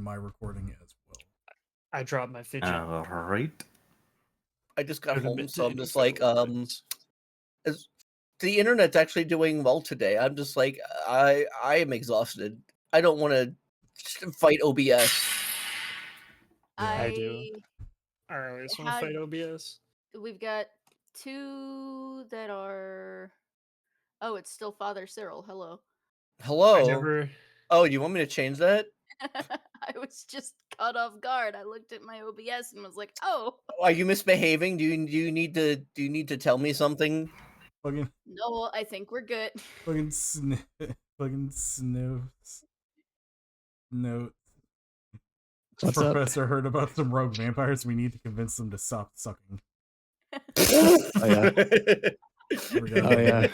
my recording as well. I dropped my fidget. All right. I just got Could home, admit so to I'm any just like, federal offense. the internet's actually doing well today. I'm just like, I am exhausted. I don't want to fight OBS. I do. I always want to fight OBS. We've got 2 that are. Oh, it's still Father Cyril. Hello. Hello. Oh, you want me to change that? I was just caught off guard. I looked at my OBS and was like, "Oh." Are you misbehaving? Do you need to tell me something? Fucking No, I think we're good. fucking sniffs. Note. What's Professor heard about some rogue vampires. We need to convince them to stop sucking. Oh yeah. Oh yeah.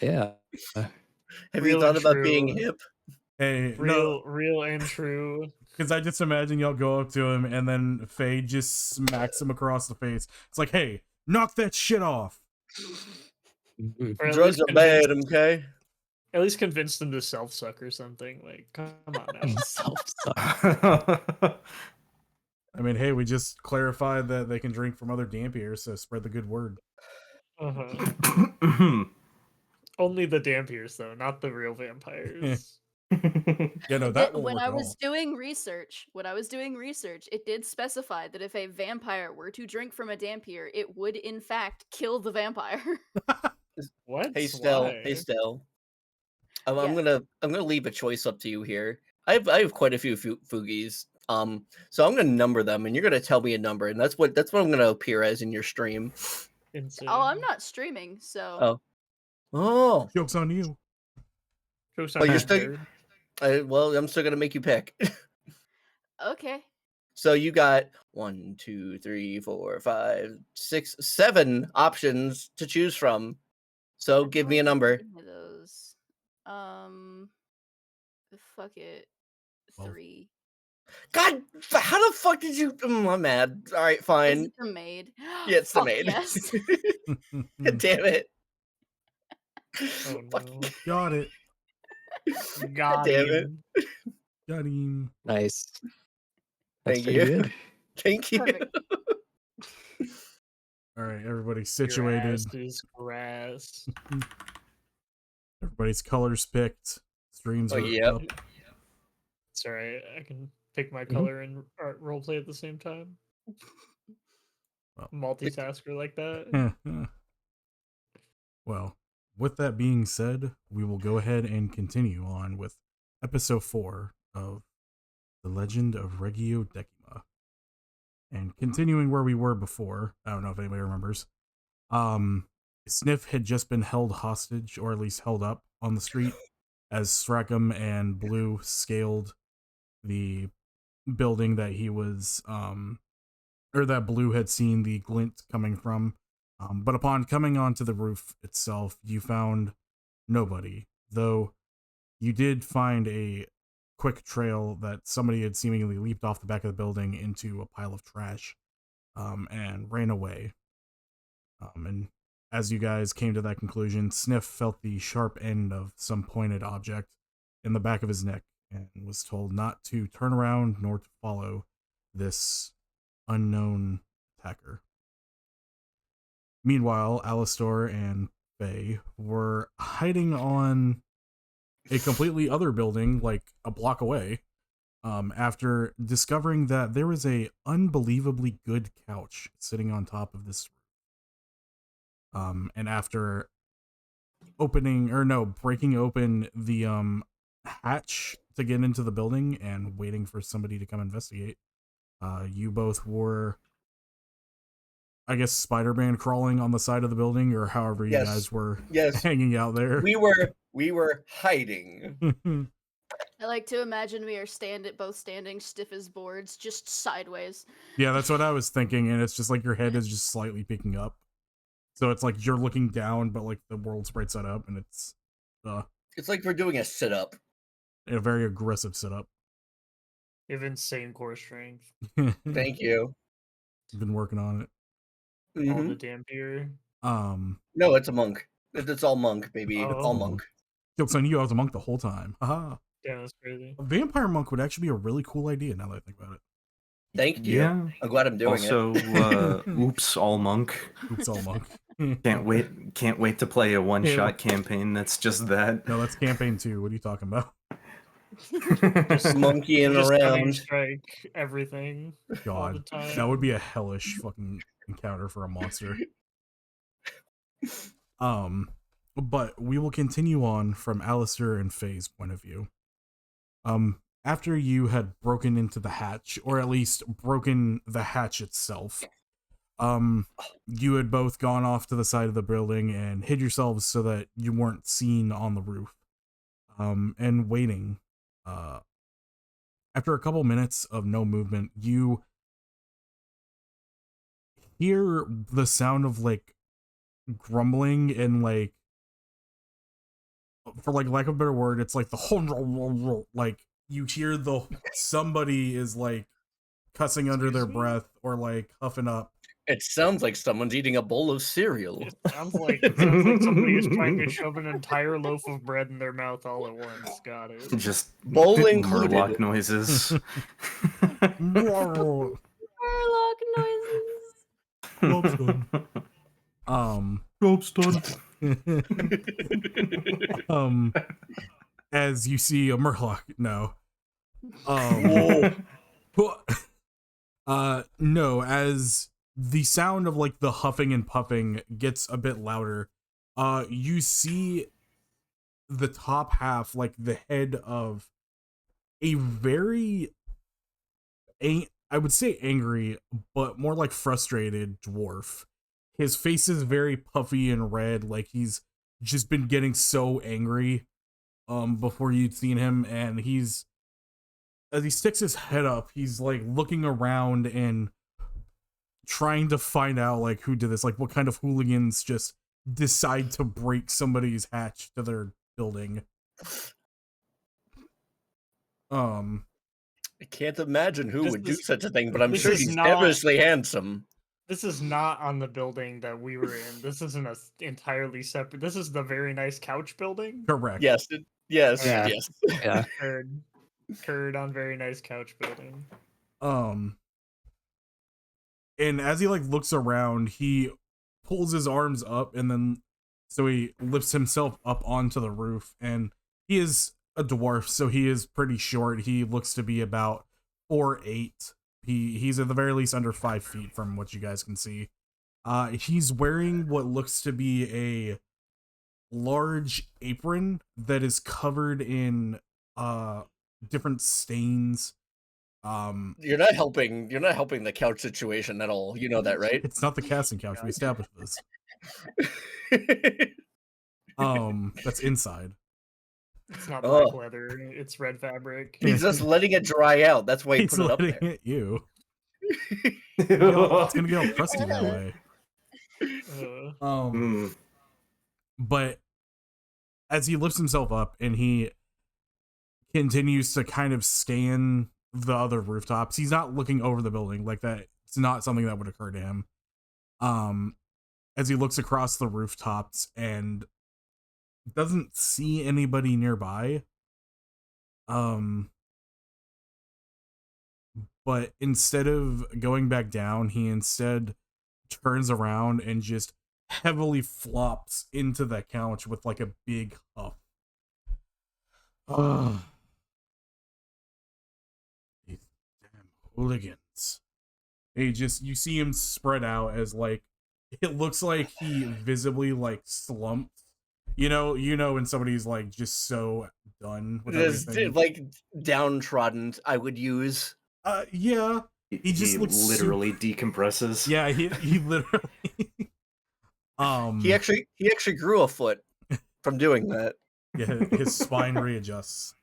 Yeah. Have Real you thought and about true. being hip? Hey, no, Real and true. because I just imagine y'all go up to him and then Faye just smacks him across the face. It's like, hey, knock that shit off. Or at Drugs least are bad, okay? At least convince them to self-suck or something. Like, come on now. Self-suck. I mean, hey, we just clarified that they can drink from other Dampiers, so spread the good word. Only the Dampiers, though, not the real vampires. Yeah, no, that won't When work I at was all. doing research, it did specify that if a vampire were to drink from a Dampier, it would in fact kill the vampire. What? Hey Stell. Why? Hey Stell. I'm Yeah. gonna leave a choice up to you here. I have quite a few Fugies. So I'm gonna number them, and you're gonna tell me a number, and that's what I'm gonna appear as in your stream. Insane. Oh, I'm not streaming, so. Oh. Joke's on you. Joke's But on you're you, still. nerd. Well, I'm still gonna make you pick. Okay. So you got 1, 2, 3, 4, 5, 6, 7 options to choose from. So give me a number. Any of those. Fuck it. 3. God, how the fuck did you? I'm mad. All right, Is fine. it the maid? Yeah, it's the Fuck maid. yes. Damn it. Oh no. Got it. Got Damn him. Got him. Nice. That's Thank pretty you. good. Thank you. Perfect. All right, everybody's Your situated. ass is grass. Everybody's colors picked. Streams are yep. up. It's alright. I can pick my color and roleplay at the same time. Well, Multitasker like that. Well, with that being said, we will go ahead and continue on with episode 4 of The Legend of Regio Decima. And continuing where we were before, I don't know if anybody remembers, Sniff had just been held hostage, or at least held up on the street, as Strackham and Blue scaled the building that he was, or that Blue had seen the glint coming from. But upon coming onto the roof itself, you found nobody, though you did find a quick trail that somebody had seemingly leaped off the back of the building into a pile of trash, and ran away. And as you guys came to that conclusion, Sniff felt the sharp end of some pointed object in the back of his neck and was told not to turn around nor to follow this unknown attacker. Meanwhile, Alistor and Faye were hiding on a completely other building, like a block away, after discovering that there was a unbelievably good couch sitting on top of this room. And after breaking open the hatch to get into the building and waiting for somebody to come investigate, you both were, I guess, Spider-Man crawling on the side of the building, or however you guys were hanging out there. We were hiding. I like to imagine we are both standing stiff as boards, just sideways. Yeah, that's what I was thinking, and it's just like your head is just slightly peeking up. So it's like you're looking down, but like the world's right side up, and it's like we're doing a sit-up. A very aggressive sit-up. You have insane core strength. Thank you. Been working on it. All the Dampier. No, it's a monk. It's all monk, baby. Oh. All monk. Kilson, you I was a monk the whole time. Haha. Yeah, that's crazy. A vampire monk would actually be a really cool idea now that I think about it. Thank you. Yeah. I'm glad I'm doing it. Also, oops, all monk. Oops, all monk. Can't wait to play a one-shot campaign that's just that. No, that's campaign 2. What are you talking about? Just Monkeying just cutting around. strike everything all the God, time. that would be a hellish fucking encounter for a monster. But we will continue on from Alistair and Faye's point of view. After you had broken into the hatch, or at least broken the hatch itself, you had both gone off to the side of the building and hid yourselves so that you weren't seen on the roof. And waiting. After a couple minutes of no movement, you hear the sound of like grumbling and like, for like lack of a better word, it's like the like you hear the somebody is like cussing under their Excuse me? breath or like huffing up. It sounds like someone's eating a bowl of cereal. It sounds like somebody is trying to shove an entire loaf of bread in their mouth all at once. Got it. Just Bowl included. Murloc noises. Murloc noises. Rope's done. As you see a Murloc, no. No, as the sound of like the huffing and puffing gets a bit louder, you see the top half, like the head of a very, I would say angry, but more like frustrated dwarf. His face is very puffy and red, like he's just been getting so angry before you'd seen him, and as he sticks his head up, he's like looking around and trying to find out like who did this, like what kind of hooligans just decide to break somebody's hatch to their building. I can't imagine who This would do is- such a thing, but I'm this sure is he's not- devilishly handsome. This is not on the building that we were in. This isn't a entirely separate. This is the very nice couch building. Correct. Yes, yes, Yeah. yes. Yeah. Curd on very nice couch building. And as he like looks around, he pulls his arms up, and then so he lifts himself up onto the roof, and he is a dwarf, so he is pretty short. He looks to be about 4'8". He's at the very least under 5 feet from what you guys can see. He's wearing what looks to be a large apron that is covered in different stains. You're not helping the couch situation at all. You know that, right? It's not the casting couch. We established this. That's inside. It's not Oh. black leather. It's red fabric. He's just letting it dry out. That's why he He's put it up letting there. it you. It's gonna get all crusty that way. But as he lifts himself up and he continues to kind of scan the other rooftops, he's not looking over the building like that. It's not something that would occur to him. As he looks across the rooftops and doesn't see anybody nearby. But instead of going back down, he instead turns around and just heavily flops into the couch with like a big huff. These damn hooligans. You see him spread out as like, it looks like he visibly like slumped. You know when somebody's like just so done with This, everything. like downtrodden, I would use. Yeah. He just looks literally decompresses. Yeah, he literally He actually grew a foot from doing that. yeah, his spine readjusts.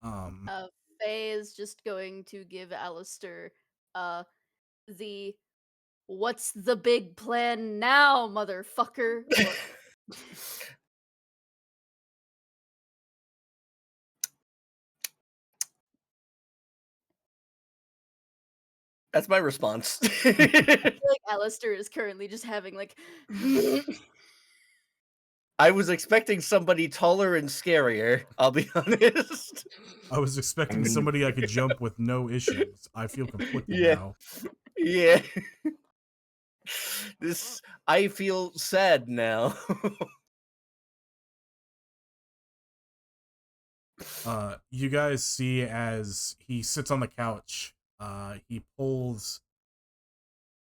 Faye is just going to give Alistair the "What's the big plan now, motherfucker?" look. That's my response. I feel like Alistair is currently just having like I was expecting somebody taller and scarier. I'll be honest. I was expecting mean- somebody I could jump with no issues. I feel conflicted Yeah. now. Yeah. I feel sad now. You guys see as he sits on the couch, he pulls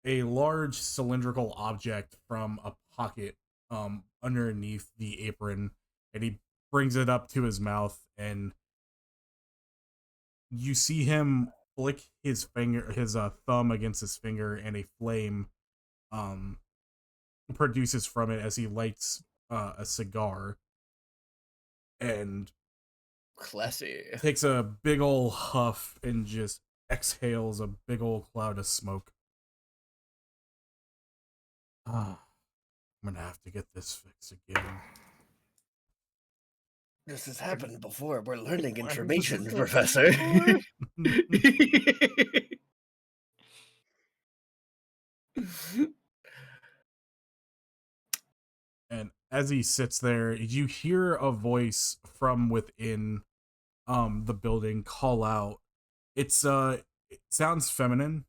a large cylindrical object from a pocket underneath the apron, and he brings it up to his mouth, and you see him flick his thumb against his finger, and a flame produces from it as he lights a cigar and Classy. takes a big ol' huff and just exhales a big ol' cloud of smoke. I'm gonna have to get this fixed again. This has happened before. We're learning Why does information, this Professor. And as he sits there, you hear a voice from within the building call out. It sounds feminine.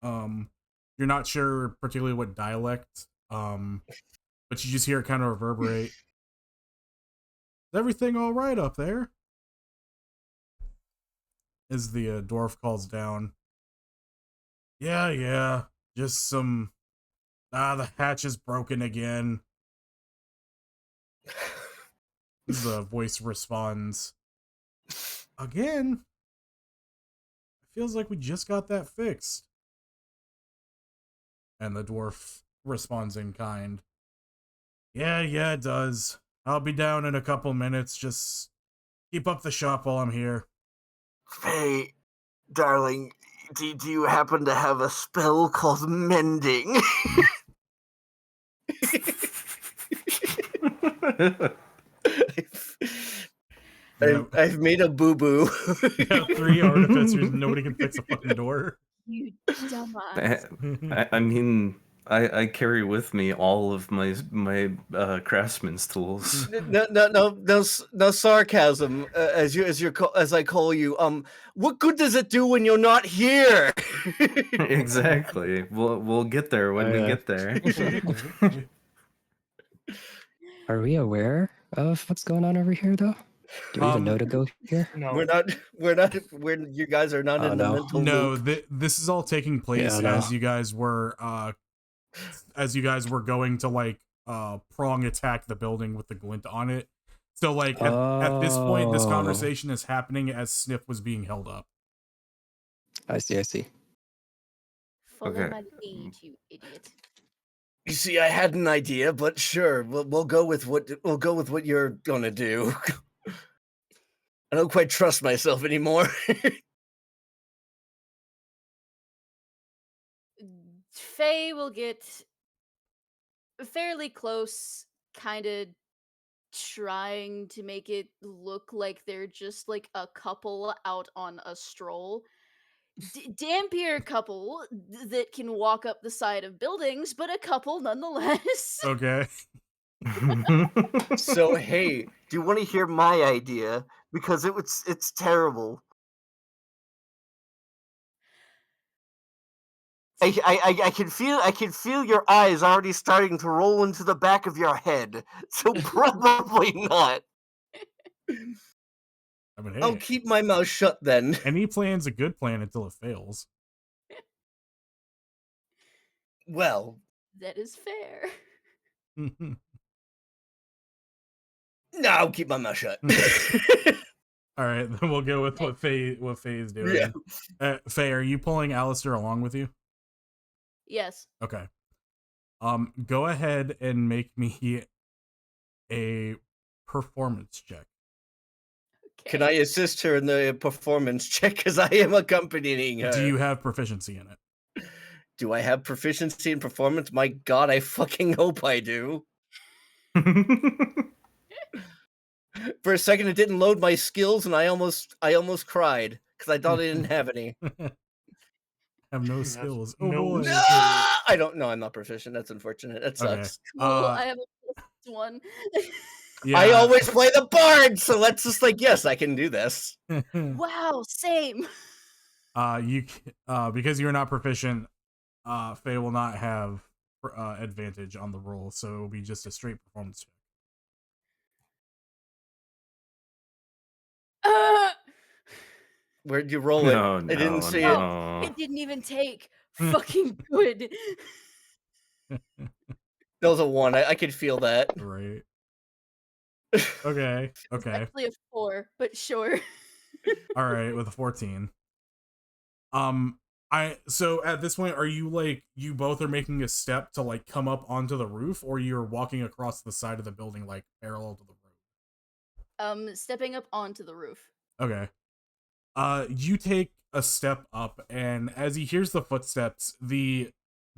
You're not sure particularly what dialect, but you just hear it kind of reverberate. Is everything all right up there? As the dwarf calls down. Yeah, just some. The hatch is broken again. The voice responds. Again? It feels like we just got that fixed. And the dwarf responds in kind. Yeah, it does. I'll be down in a couple minutes. Just keep up the shop while I'm here. Hey, darling, do you happen to have a spell called mending? I've made a boo-boo. You have 3 artificers and nobody can fix a fucking door. You dumbass. I mean, I carry with me all of my craftsman's tools. No sarcasm. As I call you. What good does it do when you're not here? Exactly. We'll get there when we get there. Are we aware of what's going on over here, though? Do we even know to go here? No. We're you guys are not Oh, in the no. mental No, loop. this is all taking place Yeah, no. as you guys were going to like prong attack the building with the glint on it. So like at this point, this Oh. conversation is happening as Sniff was being held up. I see. Follow Okay. my lead, you idiot. You see, I had an idea, but sure, we'll go with what you're gonna do. I don't quite trust myself anymore. Faye will get fairly close, kind of trying to make it look like they're just like a couple out on a stroll. Dampier couple that can walk up the side of buildings, but a couple nonetheless. Okay. So hey, Do you want to hear my idea? Because it's terrible. I can feel your eyes already starting to roll into the back of your head. So probably not. I mean, hey, I'll keep my mouth shut then. any plan's a good plan until it fails. Well, That is fair. no, I'll keep my mouth shut. All right, then we'll go with what Faye is doing. Yeah. Faye, are you pulling Alistair along with you? Yes. Okay. Go ahead and make me a performance check. Okay. Can I assist her in the performance check? Because I am accompanying her. Do you have proficiency in it? Do I have proficiency in performance? My God, I fucking hope I do. For a second, it didn't load my skills, and I almost cried because I thought I didn't have any. Have no That's skills. Oh no boy. skills. I don't know. I'm not proficient. That's unfortunate. That Okay. sucks. Cool. I have a one. Yeah. I always play the bard, so let's just yes, I can do this. Wow, same. Because you're not proficient, Faye will not have advantage on the roll, so it'll be just a straight performance check. Where'd you roll it? No, I didn't see it. no. It didn't even take. Fucking good. That was a 1. I could feel that. Right. Okay. It's Okay. actually a 4, but sure. All right. With a 14. So at this point, are you you both are making a step to come up onto the roof, or you're walking across the side of the building parallel to the road? Stepping up onto the roof. Okay. You take a step up, and as he hears the footsteps, the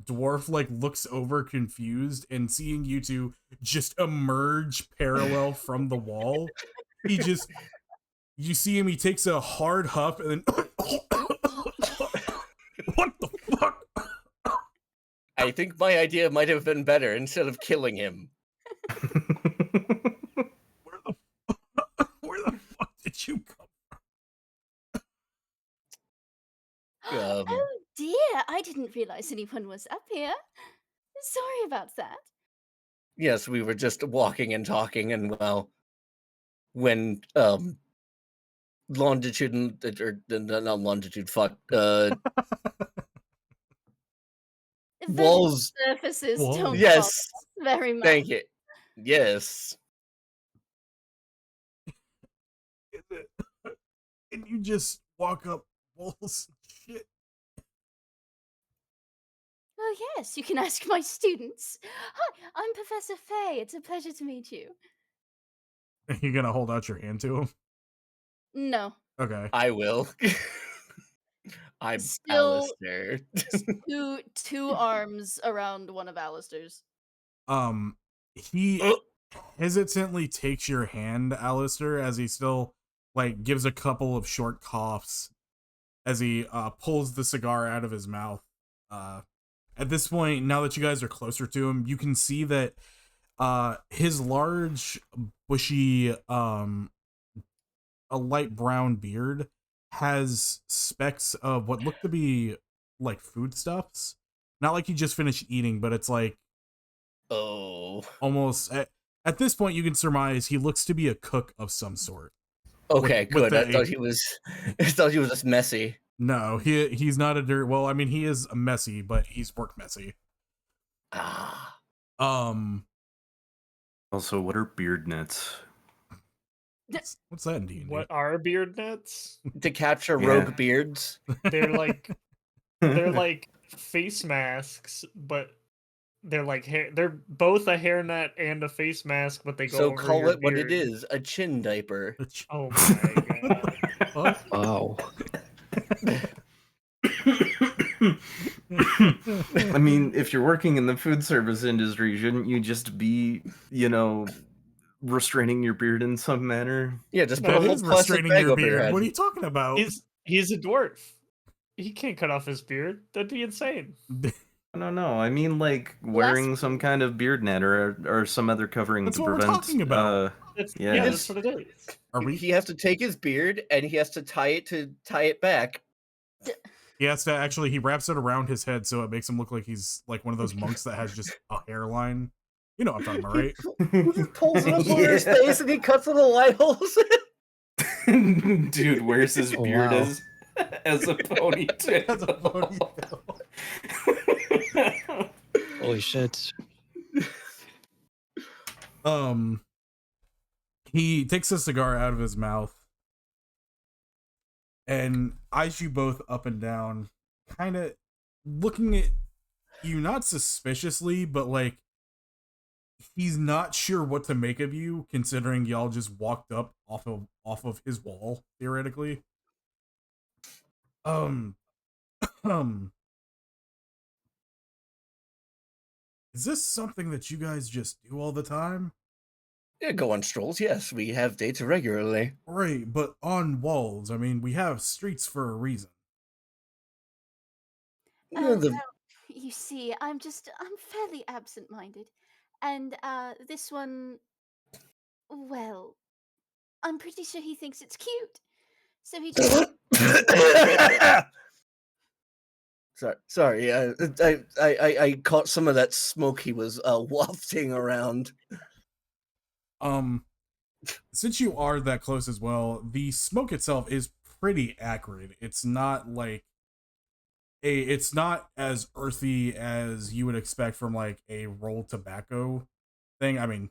dwarf looks over confused, and seeing you two just emerge parallel from the wall, you see him, he takes a hard huff and then what the fuck? I think my idea might have been better instead of killing him. Where the fuck did you come? Oh dear, I didn't realize anyone was up here. Sorry about that. Yes, we were just walking and talking, and when longitude or not longitude, fuck, walls. Surfaces Walls. don't Yes, bother us very much. thank you. Yes. And you just walk up walls and shit. Oh yes, you can ask my students. Hi, I'm Professor Faye. It's a pleasure to meet you. Are you gonna hold out your hand to him? No. Okay. I will. I'm Still Alistair. two arms around one of Alistair's. He hesitantly takes your hand, Alistair, as he still gives a couple of short coughs as he pulls the cigar out of his mouth. At this point, now that you guys are closer to him, you can see that his large, bushy, a light brown beard has specks of what look to be foodstuffs. Not like he just finished eating, but it's almost at this point you can surmise he looks to be a cook of some sort. Okay, with good. I thought he was just messy. No, he's not a dirt. Well, I mean, he is messy, but he's work messy. Also, what are beard nets? What's that in D&D? What are beard nets? To capture Yeah. rogue beards. They're like face masks, but they're hair. They're both a hairnet and a face mask, but they go So over call your it what it beard. is, a chin diaper. Oh my god! Wow. I mean, if you're working in the food service industry, shouldn't you just be, restraining your beard in some manner? Yeah, just put No, a whole is plastic restraining bag your over your beard. head. What are you talking about? He's a dwarf. He can't cut off his beard. That'd be insane. No. I mean, wearing some kind of beard net or some other covering That's to what we're prevent. talking about. Yeah, that's what it is. Are we? He has to take his beard and he has to tie it back. He has to actually. He wraps it around his head so it makes him look like he's like one of those monks that has just a hairline. You know what I'm talking about, right? He just pulls it up over his face and he cuts little eye holes. Dude wears his beard wow. as a ponytail. As a ponytail. Holy shit. He takes a cigar out of his mouth and eyes you both up and down, kind of looking at you not suspiciously, but he's not sure what to make of you, considering y'all just walked up off of his wall, theoretically. Is this something that you guys just do all the time? Yeah, go on strolls. Yes, we have dates regularly. Right, but on walls. I mean, we have streets for a reason. Yeah, Well, you see, I'm fairly absent-minded. And this one, well, I'm pretty sure he thinks it's cute. So he just Sorry. I caught some of that smoke he was wafting around. Since you are that close as well, the smoke itself is pretty acrid. It's not like it's not as earthy as you would expect from like a rolled tobacco thing. I mean,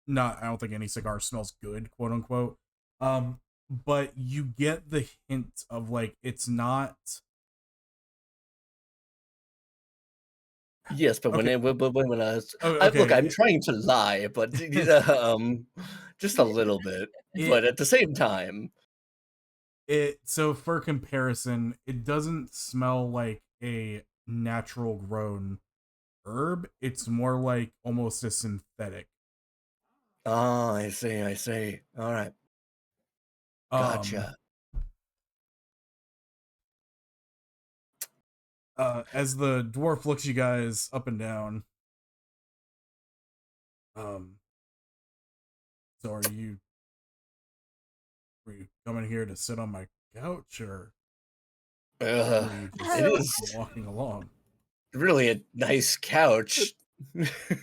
I don't think any cigar smells good, quote unquote. But you get the hint of like it's not. Yes, but Okay. when I was, Okay. look, I'm trying to lie, but just a little bit. But at the same time, So for comparison, it doesn't smell like a natural grown herb. It's more like almost a synthetic. oh, I see. All right, gotcha. As the dwarf looks you guys up and down, so were you coming here to sit on my couch, or were you It just is walking along? really a nice couch.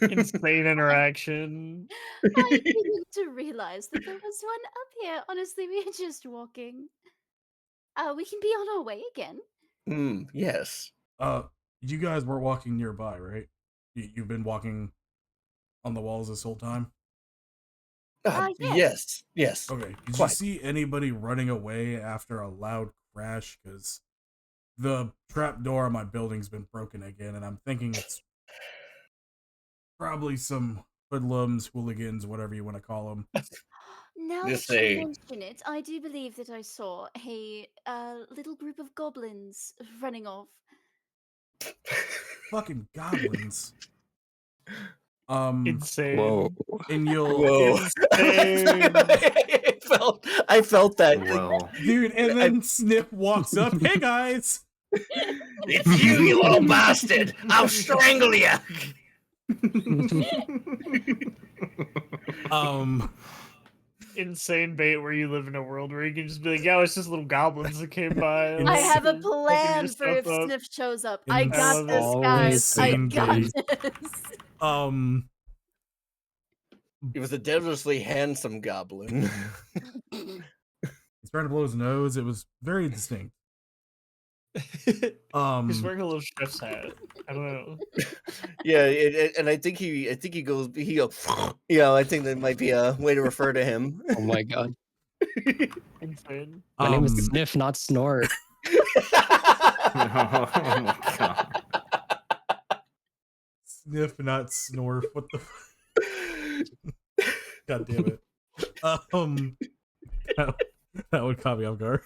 Insane interaction. I didn't to realize that there was one up here. Honestly, we were just walking. We can be on our way again. Yes. You guys were walking nearby, right? You've been walking on the walls this whole time? Yes. Yes. Okay. Did you Quite. see anybody running away after a loud crash? Because the trap door on my building's been broken again, and I'm thinking it's probably some hoodlums, hooligans, whatever you want to call them. Now Just that you say, mention it, I do believe that I saw a little group of goblins running off. Fucking goblins. Insane. Whoa. And you'll whoa. Insane. I felt that. Well, dude, and then Snip walks up. Hey guys. It's you, you little bastard! I'll strangle you. Insane bait where you live in a world where you can just be like, yeah, it's just little goblins that came by. I have a fucking plan your for if stuff up. Sniff shows up. I I got love this, it. guys. I Insane got bait. this. He was a devilishly handsome goblin. He's trying to blow his nose. It was very distinct. He's wearing a little chef's hat. I don't know. Yeah, and I think he goes, I think that might be a way to refer to him. Oh my god. Insane. My name is Um, Sniff, not Snort. oh my god. Sniff, not Snorf. What the? God damn it. That would caught me off guard.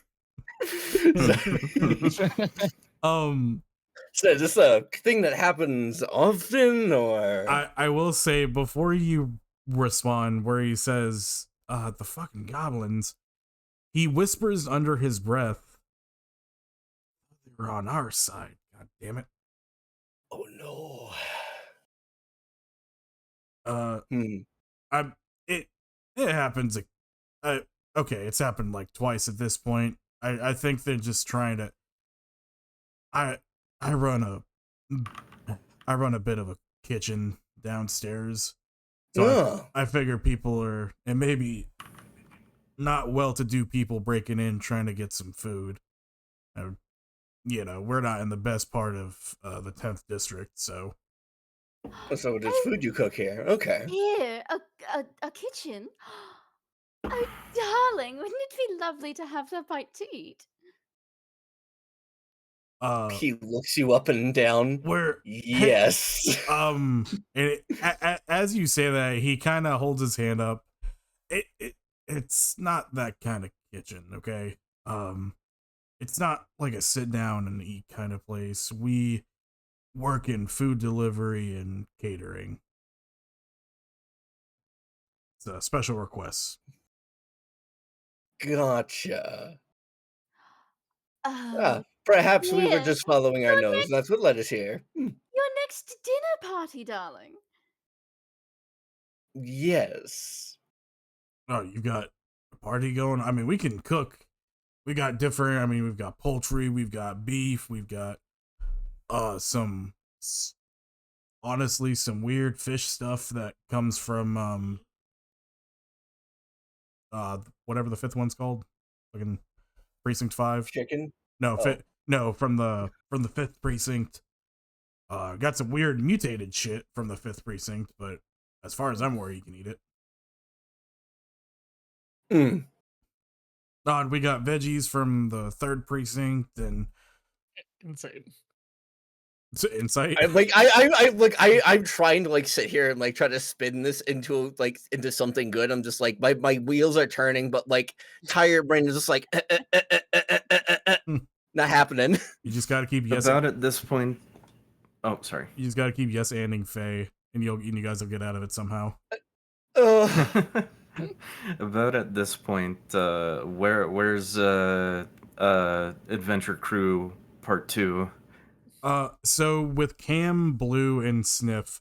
So is this a thing that happens often, or I will say before you respond, where he says, the fucking goblins, he whispers under his breath, they're on our side, god damn it. oh no. It happens. Okay, it's happened like twice at this point. I think they're just trying to. I run a bit of a kitchen downstairs, so I figure people are, and maybe not well-to-do people breaking in trying to get some food. We're not in the best part of the 10th district, so. So there's food you cook here. Okay. Here, a kitchen. Oh, darling, wouldn't it be lovely to have a bite to eat? He looks you up and down. Where yes. As you say that, he kind of holds his hand up. It's not that kind of kitchen, okay? It's not like a sit down and eat kind of place. We work in food delivery and catering. It's a special request. Gotcha. Oh, Perhaps we were yeah. just following our Your nose. That's what led us here. Your next dinner party, darling. Yes. Oh, you got a party going? I mean, we can cook. We got different. I mean, we've got poultry, we've got beef, we've got some honestly some weird fish stuff that comes from whatever the fifth one's called, fucking precinct 5. Chicken. No, Oh. no, from the fifth precinct. Got some weird mutated shit from the fifth precinct, but as far as I'm aware, you can eat it. Mm. And we got veggies from the third precinct and Insane. insight. I'm trying to like sit here and like try to spin this into something good. I'm just like my wheels are turning, but like tired brain is just like not happening. You just got to keep About at this point. Oh, sorry. You just got to keep yes-anding Faye, and you guys will get out of it somehow. About at this point, where's Adventure Crew Part 2? So with Cam, Blue, and Sniff,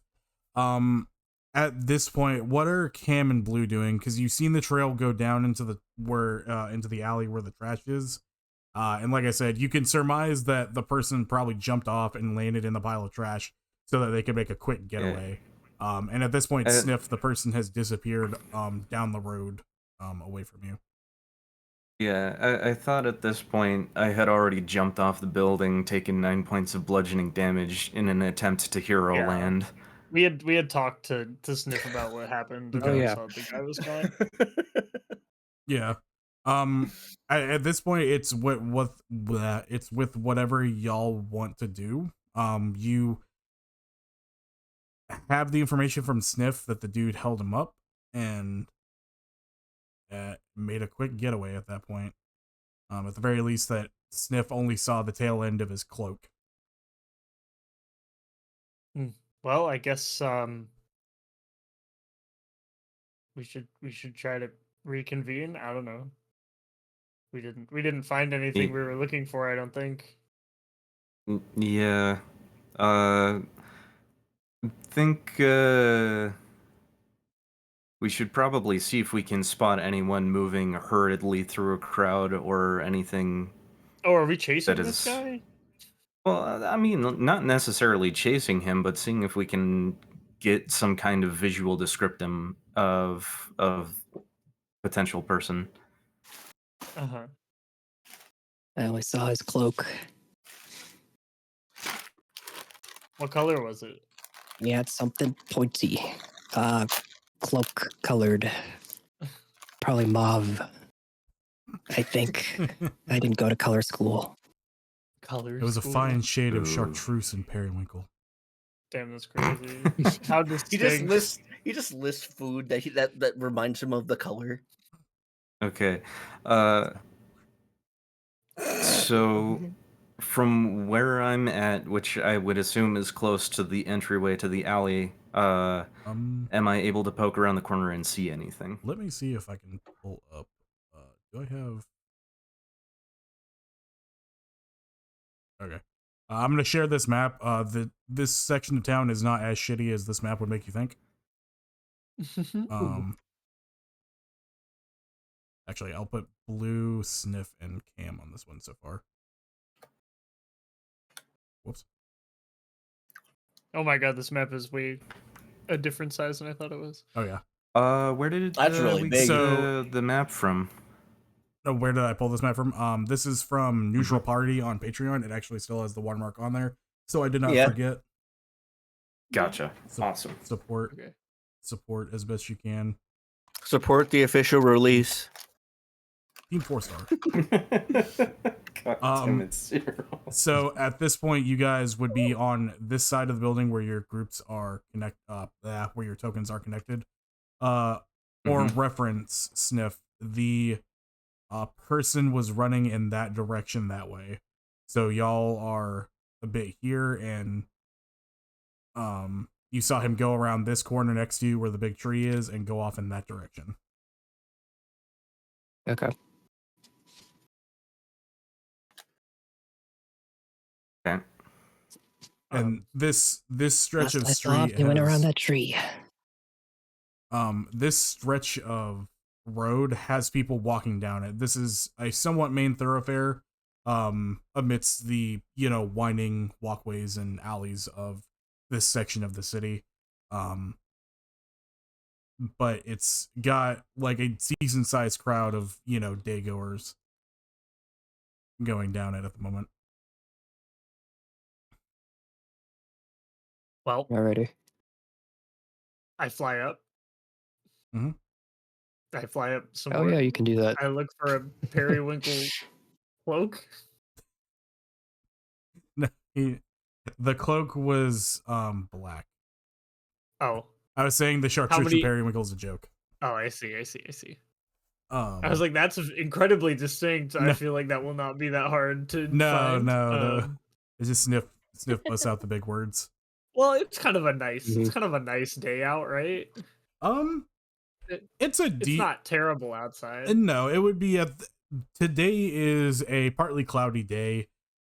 at this point, what are Cam and Blue doing? Because you've seen the trail go down into the alley where the trash is. And like I said, you can surmise that the person probably jumped off and landed in the pile of trash so that they could make a quick getaway. Yeah. And at this point, Sniff, the person has disappeared down the road away from you. Yeah, I thought at this point I had already jumped off the building, taken 9 points of bludgeoning damage in an attempt to hero land. We had talked to Sniff about what happened. And I saw the guy was gone. Yeah. At this point, it's it's with whatever y'all want to do. You have the information from Sniff that the dude held him up and made a quick getaway at that point. At the very least, that Sniff only saw the tail end of his cloak. Well, I guess we should try to reconvene. I don't know. We didn't find anything we were looking for, I don't think. Yeah. Think we should probably see if we can spot anyone moving hurriedly through a crowd or anything. Oh, are we chasing this guy? Well, I mean, not necessarily chasing him, but seeing if we can get some kind of visual description of potential person. Uh-huh. I only saw his cloak. What color was it? Yeah, it's something pointy. Cloak colored. Probably mauve. I think. I didn't go to color school. It was a fine shade of chartreuse and periwinkle. Damn, that's crazy. How distinct. He just lists food that reminds him of the color. Okay. So from where I'm at, which I would assume is close to the entryway to the alley, am I able to poke around the corner and see anything? Let me see if I can pull up. Do I have... Okay. I'm going to share this map. This section of town is not as shitty as this map would make you think. Actually, I'll put Blue, Sniff, and Cam on this one so far. Whoops. Oh my god, this map is way a different size than I thought it was. Oh yeah. Where did That's really big. The map from? Oh, where did I pull this map from? This is from Neutral Party on Patreon. It actually still has the watermark on there, so I did not forget. Gotcha. Awesome. Support as best you can. Support the official release. Team 4-star. God damn it, 0. So at this point, you guys would be on this side of the building where your groups are where your tokens are connected. For reference, Sniff, the person was running in that direction that way. So y'all are a bit here, and you saw him go around this corner next to you where the big tree is and go off in that direction. Okay. Okay. And this stretch of I street went around that tree. This stretch of road has people walking down it. This is a somewhat main thoroughfare, amidst the, winding walkways and alleys of this section of the city. But it's got like a decent sized crowd of, day goers going down it at the moment. Well, Alrighty. I fly up. Mhm. I fly up some Oh more. yeah, you can do that. I look for a periwinkle cloak. No, the cloak was black. Oh, I was saying the chartreuse many- and periwinkle's a joke. oh, I see. I Um, was like, that's incredibly distinct. No. I feel like that will not be that hard to no, find. no. It's just sniff busts out the big words. Well, it's kind of a nice, Mhm. it's kind of a nice day out, right? It's a It's not terrible outside. No, it would be today is a partly cloudy day,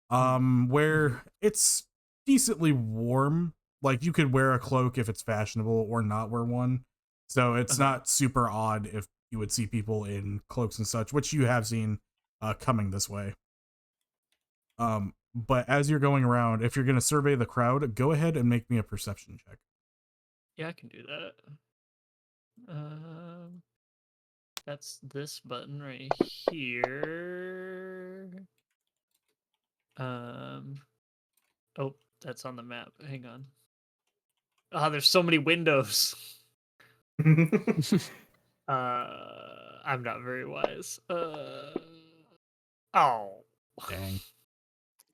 where it's decently warm. Like you could wear a cloak if it's fashionable or not wear one. So it's not super odd if you would see people in cloaks and such, which you have seen coming this way. But as you're going around, if you're going to survey the crowd, go ahead and make me a perception check. Yeah, I can do that. That's this button right here. Oh, that's on the map. Hang on. Ah, there's so many windows. I'm not very wise. Oh. Dang.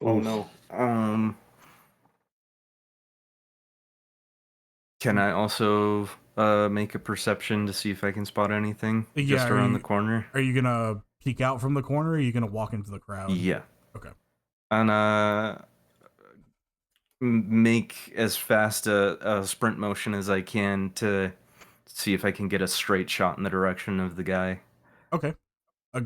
Oh no. Can I also make a perception to see if I can spot anything just around the corner? Are you gonna peek out from the corner, or are you gonna walk into the crowd? Yeah. Okay. And make as fast a sprint motion as I can to see if I can get a straight shot in the direction of the guy. Okay.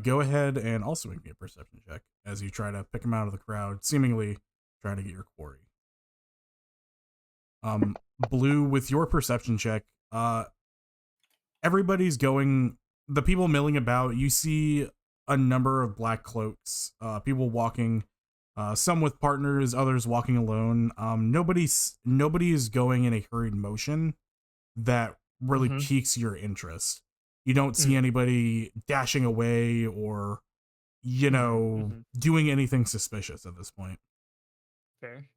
Go ahead and also make me a perception check as you try to pick him out of the crowd, seemingly trying to get your quarry. Blue, with your perception check, everybody's going. The people milling about. You see a number of black cloaks. People walking. Some with partners, others walking alone. Nobody is going in a hurried motion that really piques your interest. You don't see anybody dashing away or, doing anything suspicious at this point. Fair.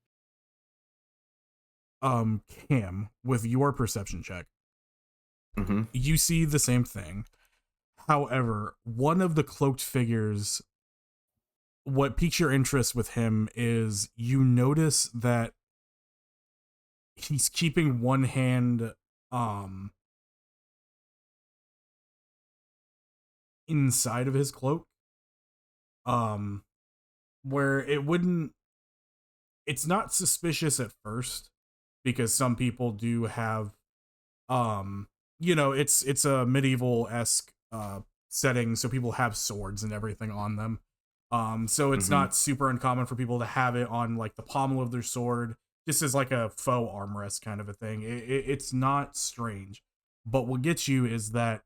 Cam, with your perception check, you see the same thing. However, one of the cloaked figures, what piques your interest with him is you notice that he's keeping one hand inside of his cloak, where it's not suspicious at first, because some people do have it's a medieval-esque setting, so people have swords and everything on them. So it's not super uncommon for people to have it on like the pommel of their sword, just as like a faux armrest kind of a thing. It's not strange, but what gets you is that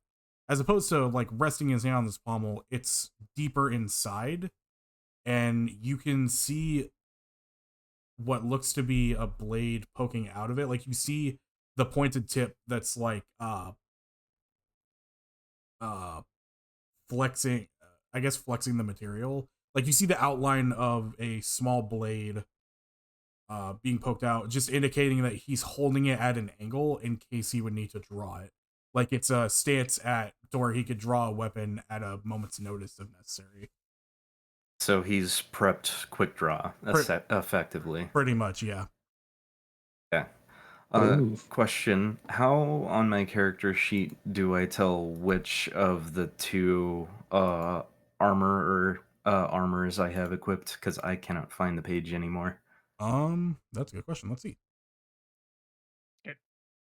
as opposed to like resting his hand on this pommel, it's deeper inside, and you can see what looks to be a blade poking out of it. Like you see the pointed tip that's like flexing, flexing the material. Like you see the outline of a small blade being poked out, just indicating that he's holding it at an angle in case he would need to draw it. Like it's a stance to where he could draw a weapon at a moment's notice if necessary. So he's prepped quick draw, effectively. Pretty much, yeah. Yeah. Question: how on my character sheet do I tell which of the two armors I have equipped? Because I cannot find the page anymore. That's a good question. Let's see.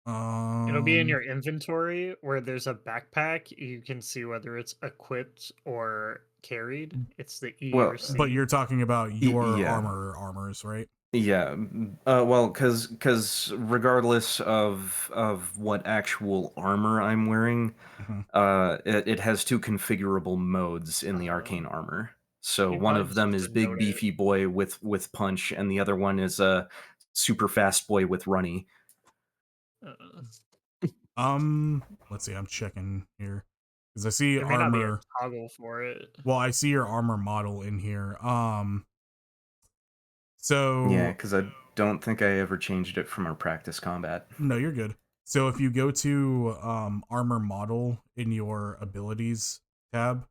It'll be in Um, your inventory where there's a backpack. You can see whether it's equipped or carried. It's the E or Well, C. but you're talking about your yeah. armors, right? Yeah, well, because regardless of what actual armor I'm wearing, Mm-hmm. it has two configurable modes in the arcane armor. So You one probably of just them have is to big note it. beefy boy with punch, and the other one is a super fast boy with runny. Let's see. I'm checking here because I see There may not be a armor. toggle for it. Well, I see your armor model in here. Yeah, So because I don't think I ever changed it from our practice combat. no, you're good. So if you go to armor model in your abilities tab,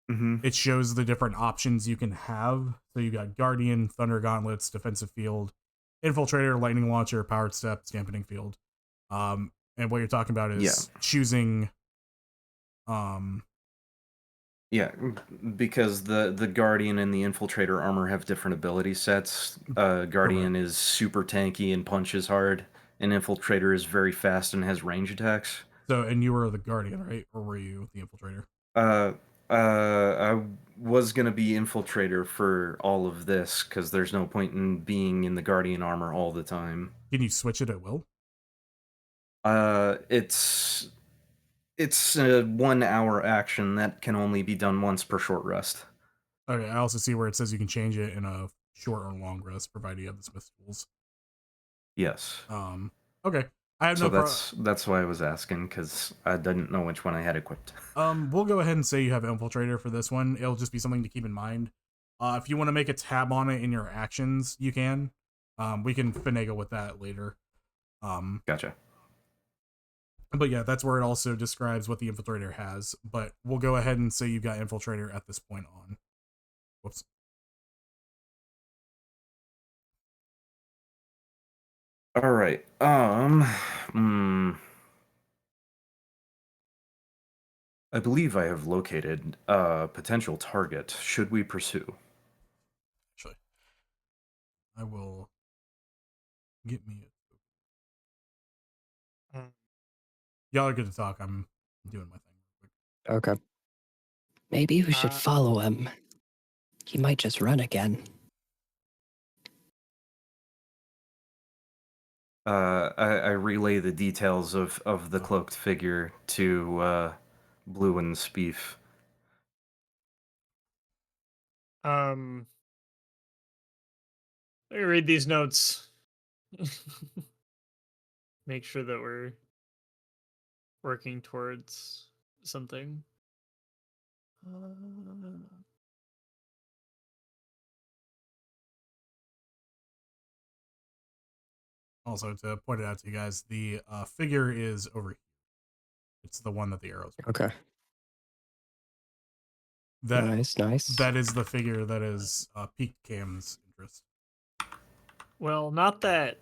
Mm-hmm. it shows the different options you can have. So you got Guardian, Thunder Gauntlets, Defensive Field, Infiltrator, Lightning Launcher, Powered Step, Scampening Field. And what you're talking about Yeah. is choosing. Um, Yeah, because the Guardian and the Infiltrator armor have different ability sets. Guardian is super tanky and punches hard, and Infiltrator is very fast and has range attacks. so, and you were the Guardian, right? Or were you the Infiltrator? I was gonna be Infiltrator for all of this because there's no point in being in the Guardian armor all the time. Can you switch it at will? It's a 1 hour action that can only be done once per short rest. Okay, I also see where it says you can change it in a short or long rest, provided you have the Smith tools. Yes. Okay. I have So no problem. that's why I was asking, because I didn't know which one I had equipped. We'll go ahead and say you have Infiltrator for this one. It'll just be something to keep in mind. If you want to make a tab on it in your actions, you can. We can finagle with that later. Gotcha. But yeah, that's where it also describes what the Infiltrator has. But we'll go ahead and say you've got Infiltrator at this point on. Whoops. All right. I believe I have located a potential target. Should we pursue? Actually, I will get me. Y'all are good to talk. I'm doing my thing. Okay. Maybe we should follow him. He might just run again. I relay the details of the cloaked figure to Blue and Spief. Let me read these notes. Make sure that we're working towards something. Also, to point it out to you guys, the figure is over here. It's the one that the arrows. Okay. Nice. That is the figure that is piqued Cam's interest. Well, not that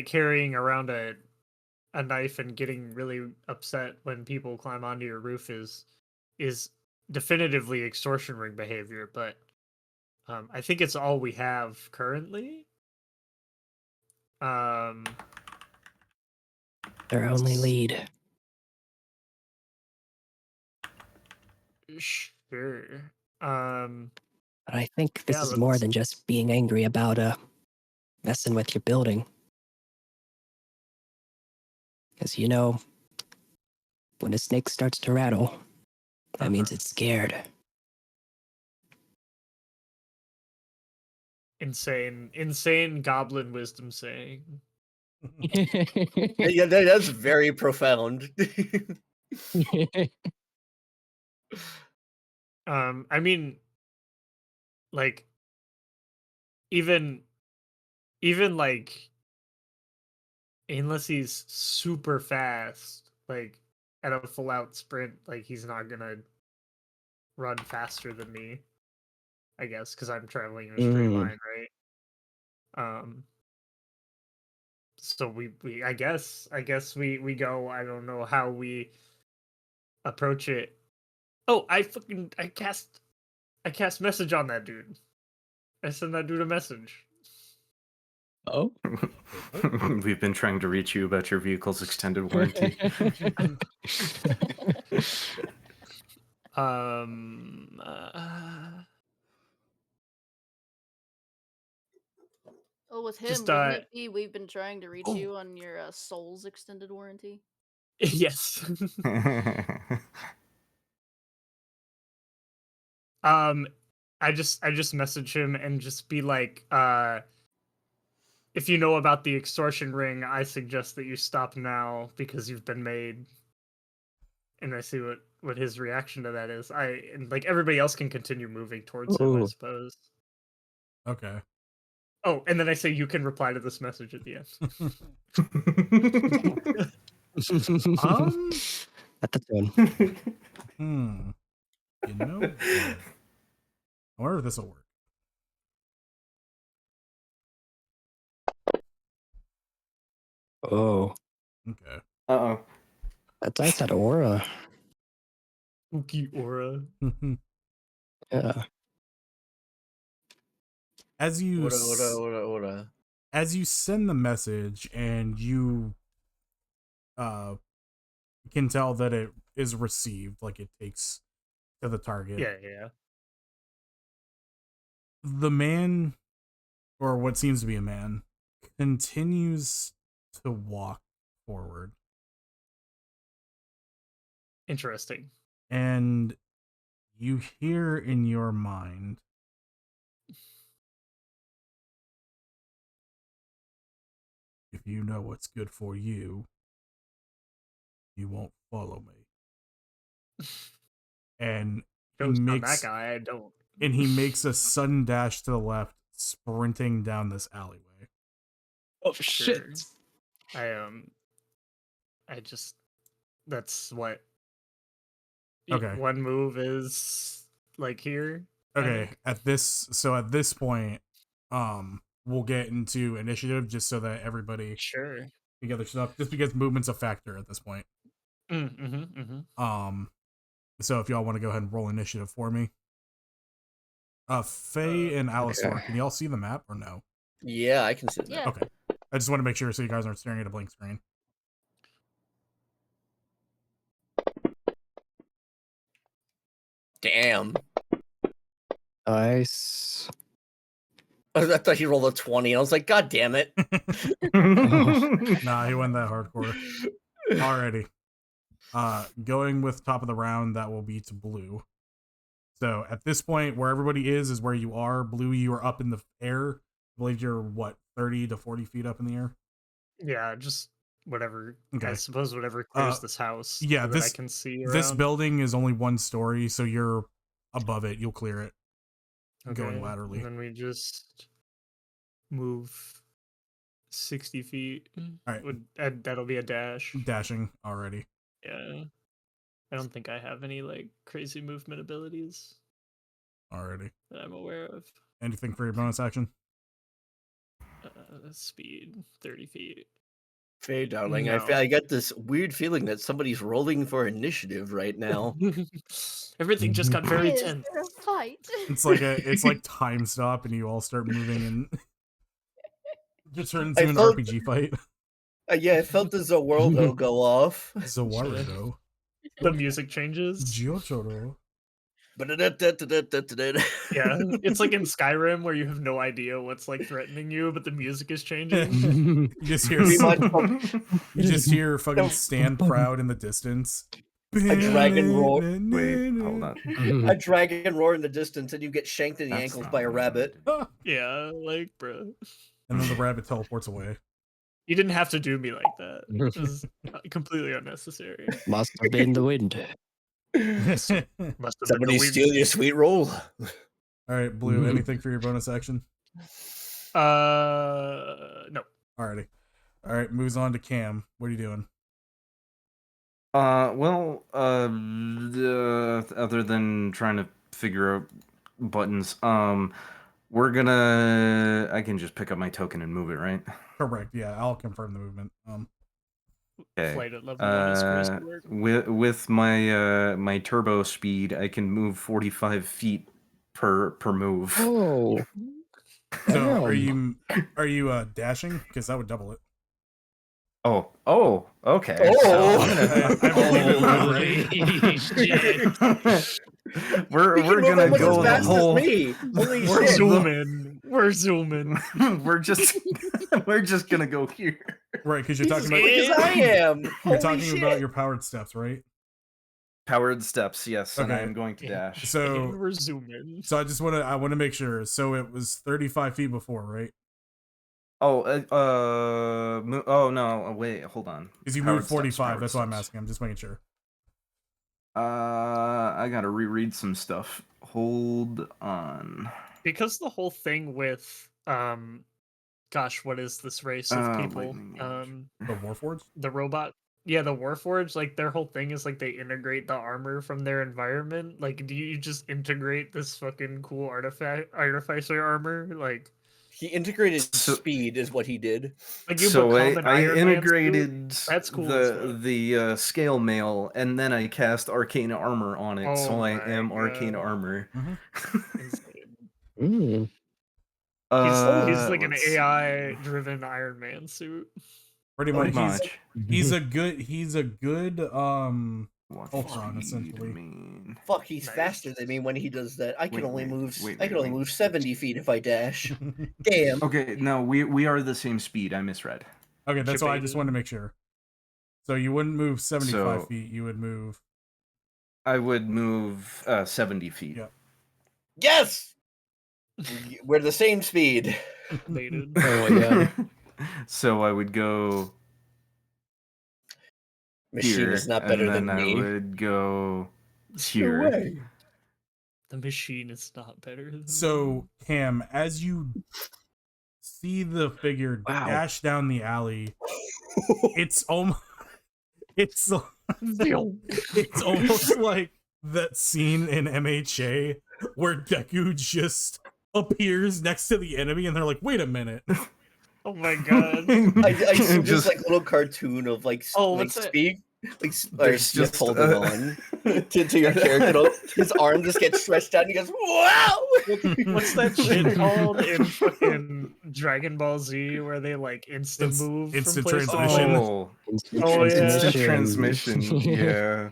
carrying around a knife and getting really upset when people climb onto your roof is definitively extortion ring behavior, but I think it's all we have currently. Their only lead. Sure. But I think this Yeah, is more than just being angry about messing with your building. Because when a snake starts to rattle, that means it's scared. Insane goblin wisdom saying. Yeah, that's very profound. I mean, like, even like, unless he's super fast, like at a full out sprint, like he's not gonna run faster than me, I guess, because I'm traveling in a straight line, right? So we I guess we go. I don't know how we approach it. Oh, I cast message on that dude. I sent that dude a message. Oh. We've been trying to reach you about your vehicle's extended warranty. Um. Uh, Oh, with him, Just, wouldn't it be we've been trying to reach Oh. you on your soul's extended warranty? yes. Um, I just message him and just be like, if you know about the extortion ring, I suggest that you stop now because you've been made. And I see what his reaction to that is. And like everybody else can continue moving towards him, I Ooh. suppose. Okay. Oh, and then I say you can reply to this message at the end. At the tone. You know what? I wonder if this will work. Oh. Okay. Uh-oh. That dice had aura. Spooky aura. Yeah. As you Ora. as you send the message and you can tell that it is received, like it takes to the target. Yeah. The man, or what seems to be a man, continues to walk forward. Interesting. And you hear in your mind, if you know what's good for you, you won't follow me. And he Joke's on that makes guy, I don't. and he makes a sudden dash to the left, sprinting down this alleyway. Oh Sure. I just that's what Okay. one move is like here. I Okay, think. at this point, we'll get into initiative just so that everybody Sure. can gather stuff. Just because movement's a factor at this point. So if y'all want to go ahead and roll initiative for me, Faye and Alisor, can y'all see the map or no? Yeah, I can see that. Yeah. Okay, I just want to make sure so you guys aren't staring at a blank screen. Damn. Nice. I thought he rolled a 20. I was like, God damn it. Nah, he went that hardcore. Alrighty. Going with top of the round, that will be to blue. So at this point, where everybody is where you are. Blue, you are up in the air. I believe you're, what, 30 to 40 feet up in the air? Yeah, just whatever. Okay. I suppose whatever clears this house. Yeah, so that I can see around. This building is only one story, so you're above it. You'll clear it. Going laterally. And then we just move 60 feet. All right. That'll be a dash. Dashing already. Yeah. I don't think I have any like crazy movement abilities Already. that I'm aware of. Anything for your bonus action? Speed 30 feet. Faye, darling, No. I got this weird feeling that somebody's rolling for initiative right now. Everything just got very Is tense. there a fight? It's like time stop, and you all start moving, and just turns I into an felt- RPG fight. Yeah, I felt the Zawardo go off. Zawarudo. The music changes. Gyotoro. Yeah, it's like in Skyrim where you have no idea what's like threatening you, but the music is changing. You just hear Pretty much you just hear fucking stand proud in the distance. a dragon roar. Wait, hold on. A dragon roar in the distance, and you get shanked in the That's ankles not by a what I rabbit. wanted. Yeah, like, bro. And then the rabbit teleports away. You didn't have to do me like that. It was completely unnecessary. Must have been the wind. Must have been Somebody the wind. steal your sweet roll. All right, Blue, anything for your bonus action? No. Alrighty. All right, moves on to Cam. What are you doing? Other than trying to figure out buttons, I can just pick up my token and move it, right? Correct. Yeah, I'll confirm the movement. Okay. Flight at level 1 is supposed to work. With my my turbo speed, I can move 45 feet per move. Oh. So are Damn. you dashing? Because that would double it. Oh, okay. Oh. So I believe it would, right? Holy shit. we're You can move gonna almost go as the fast whole. as me. Holy We're shit! zooming. We're zooming. we're just gonna go here. Right, because you're He's talking as quick as about I am. you're Holy talking shit! about your powered steps, right? Powered steps, yes, and I Okay. am going to dash. And So we're zooming. I want to make sure. So it was 35 feet before, right? Oh, oh no, wait, hold on. Because you Powered moved steps, 45. powered That's why I'm steps. asking. I'm just making sure. I gotta reread some stuff. Hold on. Because the whole thing with gosh, what is this race of people? Lightning damage. The Warforged? The robot. Yeah, the Warforged, like their whole thing is like they integrate the armor from their environment. Like, do you just integrate this fucking cool artificer armor? Like He integrated So- speed, is what he did. you So become an I Iron Man suit? integrated That's cool as fuck. the scale mail, and then I cast arcane armor on it, so Oh I my am arcane God. armor. Insane. Mm. He's like an let's see. AI driven Iron Man suit. Pretty Pretty much. much. He's a good What Ultron, speed essentially. mean? Fuck, he's Nice. faster than me when he does that. I can Wait, only wait, move. wait, I can wait, only wait. move 70 feet if I dash. Damn. Okay, no, we are the same speed. I misread. Okay, that's why I just Debated. wanted to make sure. So you wouldn't move 75 So- feet. You would move. I would move 70 feet. Yeah. Yes. We're the same speed. Debated. Oh yeah. So I would go Machine here, is not and better then than I me. would go No here. way. The machine is not better than So, Cam, as you see the figure Wow. dash down the alley, it's almost it's it's almost like that scene in MHA where Deku just appears next to the enemy and they're like, wait a minute. Oh my God. I see this Just- like little cartoon of like Oh, like what's that? speak like There's just just, holding on to your character. His arm just gets stretched out and he goes, "Wow!" What's that shit called in fucking Dragon Ball Z where they like instant move instant from place to transmission. place? Oh, Oh, yeah. instant transmission. Yeah.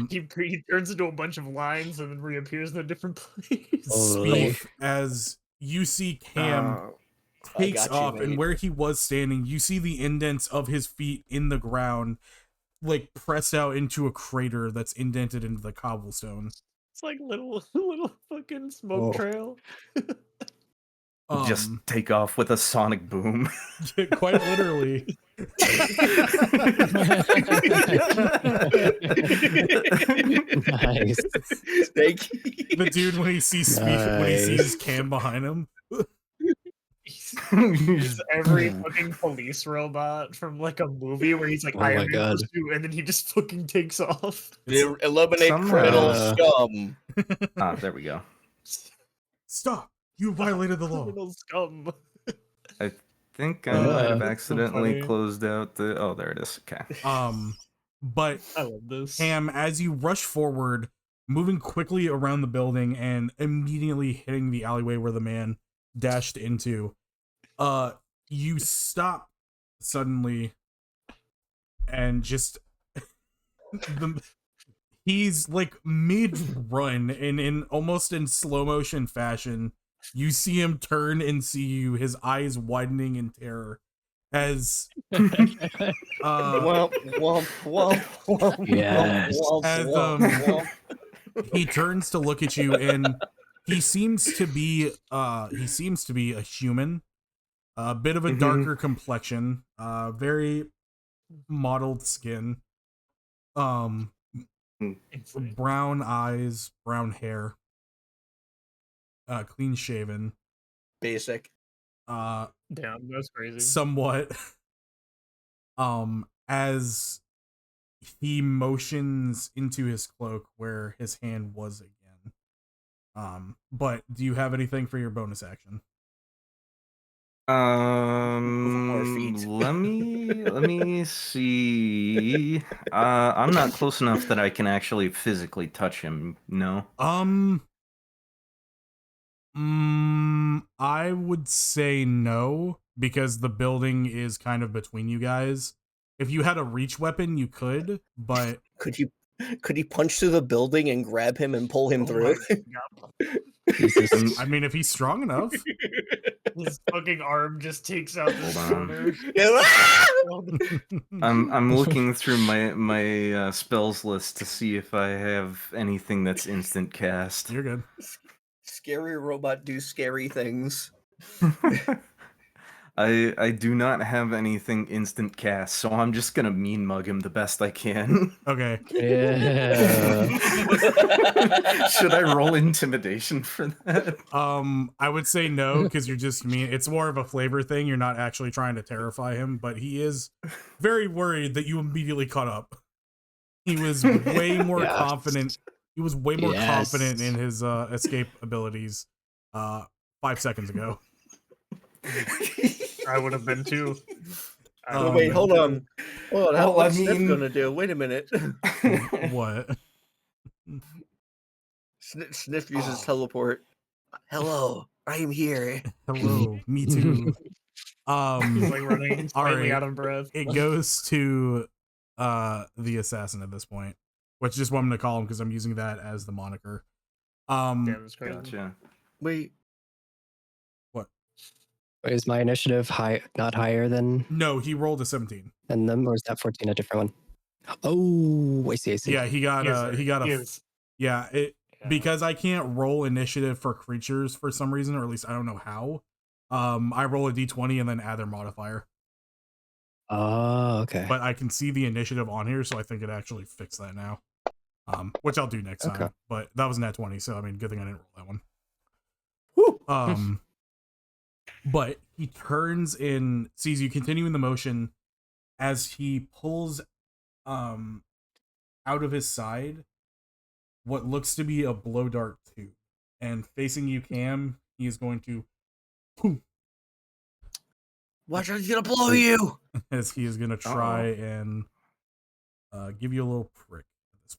He turns into a bunch of lines and then reappears in a different place. Totally. Speak as you see Cam takes got you, off, and mate. where he was standing, you see the indents of his feet in the ground, like pressed out into a crater that's indented into the cobblestone. It's like little fucking smoke Whoa. trail. Just take off with a sonic boom. Quite literally. Nice. Thank you. The dude when he sees when he sees Cam behind him. He's every fucking police robot from like a movie where he's like, Oh I my am God. pursuit, and then he just fucking takes off. Eliminate Some, criminal uh, scum. There we go. Stop! You violated the law. Criminal scum. I think I might have so accidentally funny. closed out the. Oh, there it is. Okay. But I love this. Cam, as you rush forward, moving quickly around the building and immediately hitting the alleyway where the man dashed into, you stop suddenly and just he's like mid-run and in almost in slow motion fashion, you see him turn and see you, his eyes widening in terror as Womp, womp, womp, womp, Yes. womp, As, womp, womp. he turns to look at you and he seems to be a human, a bit of a darker complexion, very mottled skin, Insane. brown eyes, brown hair, clean shaven, Basic. Damn, that's crazy. somewhat as he motions into his cloak where his hand was again. But do you have anything for your bonus action? More feet. Let me see. I'm not close enough that I can actually physically touch him. No. I would say no, because the building is kind of between you guys. If you had a reach weapon, you could, but Could he punch through the building and grab him and pull him Oh through? my God. Jesus. I mean, if he's strong enough. His fucking arm just takes out the Hold on. stoner. I'm looking through my spells list to see if I have anything that's instant cast. You're good. Scary robot do scary things. I do not have anything instant cast, so I'm just gonna mean mug him the best I can. Okay. Yeah. Should I roll intimidation for that? I would say no, because you're just mean. It's more of a flavor thing. You're not actually trying to terrify him, but he is very worried that you immediately caught up. He was way more Yes. confident. He was way more Yes. confident in his escape abilities 5 seconds ago. I would have been too. Oh, Wait, man. hold on. Hold on. Well, What's I Sniff mean- gonna do? Wait a minute. What? Sniff uses teleport. Hello, I am here. Hello, me too. He's like running all slightly right. out of breath. It goes to the assassin at this point, which is what I'm gonna call him because I'm using that as the moniker. Damn, it's crazy. Gotcha. Wait, Is my initiative not higher than No, he rolled a 17. them, or is that 14 a different one? Oh, I see. Yeah, he got He a is. yeah. It Yeah. because I can't roll initiative for creatures for some reason, or at least I don't know how. I roll a d20 and then add their modifier, Oh, okay. but I can see the initiative on here, so I think it actually fixed that now. Which I'll do next Okay. time. But that was nat 20, so I mean, good thing I didn't roll that one. Woo! But he turns and sees you continuing the motion as he pulls out of his side what looks to be a blow dart tube. And facing you, Cam, he is going to boom, Watch out, he's gonna blow you. as he is going to try and give you a little prick at this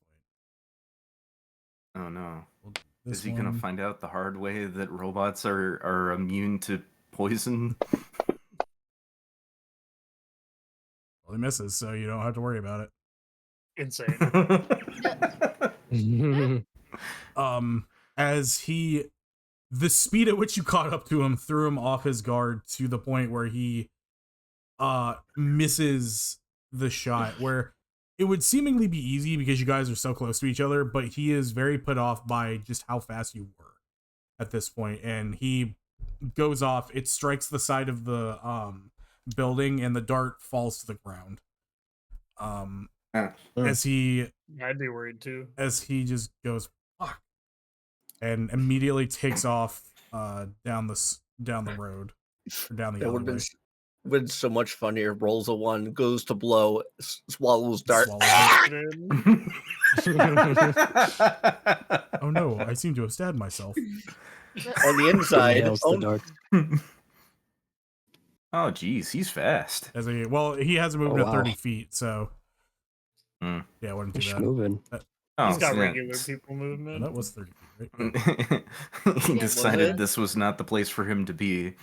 point. Oh no. We'll do this Is he gonna one. find out the hard way that robots are immune to poison? Well, he misses, so you don't have to worry about it. Insane. As the speed at which you caught up to him threw him off his guard to the point where he misses the shot, where it would seemingly be easy because you guys are so close to each other, but he is very put off by just how fast you were at this point, and he goes off. It strikes the side of the building, and the dart falls to the ground. As he I'd be worried too. just goes fuck, and immediately takes off down the road, or down the That would alleyway. have been so much funnier. Rolls a 1, goes to blow, swallows dart. Swallows Dude. Oh no, I seem to have stabbed myself. On the inside. Inhales the Oh, dark. Oh geez, he's fast. He has a movement Oh, of wow. 30 feet, so Hmm. yeah, it wasn't too Keeps bad. moving. Oh, He's got yeah. regular people movement. That was 30 feet, right? He Was decided it? this was not the place for him to be.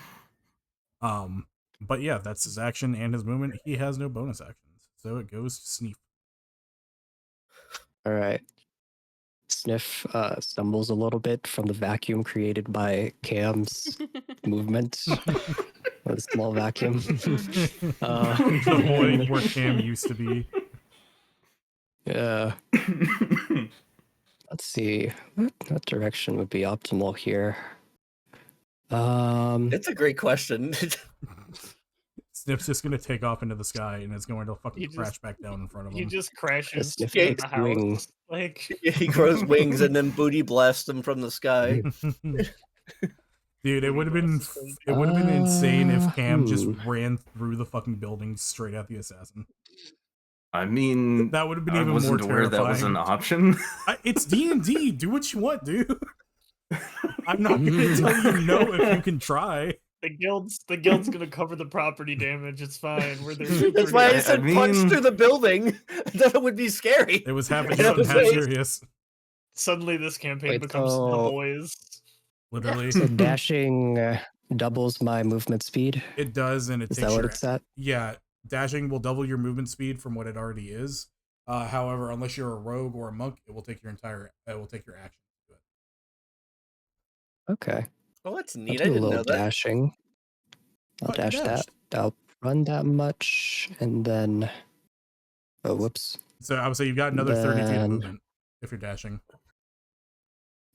But yeah, that's his action and his movement. He has no bonus actions, so it goes to Sneef. All right. Sniff stumbles a little bit from the vacuum created by Cam's movement. A small vacuum. The void where Cam used to be. Yeah. Let's see. What direction would be optimal here? it's a great question. Sniff's just gonna take off into the sky, and it's going to fucking He just- crash back down in front of He him. just crashes Sniff in takes the house. wing. Like He grows wings and then booty blasts them from the sky. Dude, it would have been Booty insane if Cam just Hmm. ran through the fucking building straight at the assassin. I mean, That would have been I even more wasn't aware that was terrifying. an option. It's D&D. Do what you want, dude. I'm not gonna tell you no if you can try. the guild's gonna cover the property damage. It's fine. We're there. That's why I I said punch mean- through the building. That would be scary. It was half Yeah, half right. serious. Suddenly, this campaign Wait, becomes so- the boys. Literally. So dashing doubles my movement speed. It does, and it Is takes that what your it's at? yeah. Dashing will double your movement speed from what it already is. However, unless you're a rogue or a monk, it will take your action to do it. Okay. Oh, that's I'll neat. I do a didn't little know that. dashing. I'll Oh, you dash that. dashed. I'll run that much, and then. Oh, whoops. So I would say you've got another 30 feet of Then- movement if you're dashing.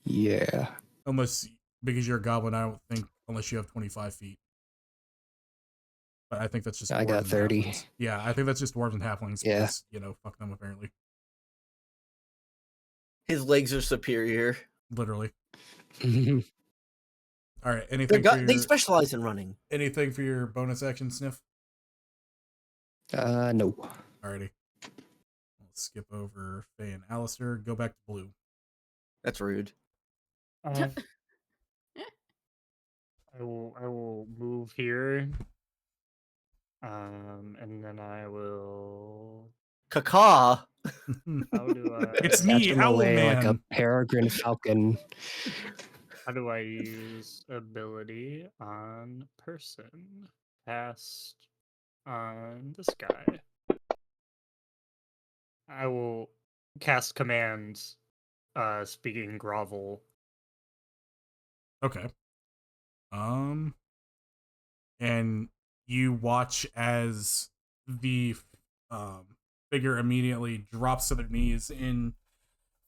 Yeah. Unless, because you're a goblin, I don't think, unless you have 25 feet. But I think that's just I dwarves got and 30. halflings. Yeah, I think that's just dwarves and halflings. Yeah. Because, fuck them apparently. His legs are superior. Literally. No. All right. Anything for They your specialize in running. bonus action, Sniff? Alrighty. Let's skip over Faye and Alistair. Go back to Blue. That's rude. I will move here. And then I will. Caca. How do I? It's me, Dash him away like a Owlman. peregrine falcon. How do I use ability on person? Cast on this guy. I will cast commands. Speaking grovel. Okay. And you watch as the figure immediately drops to their knees in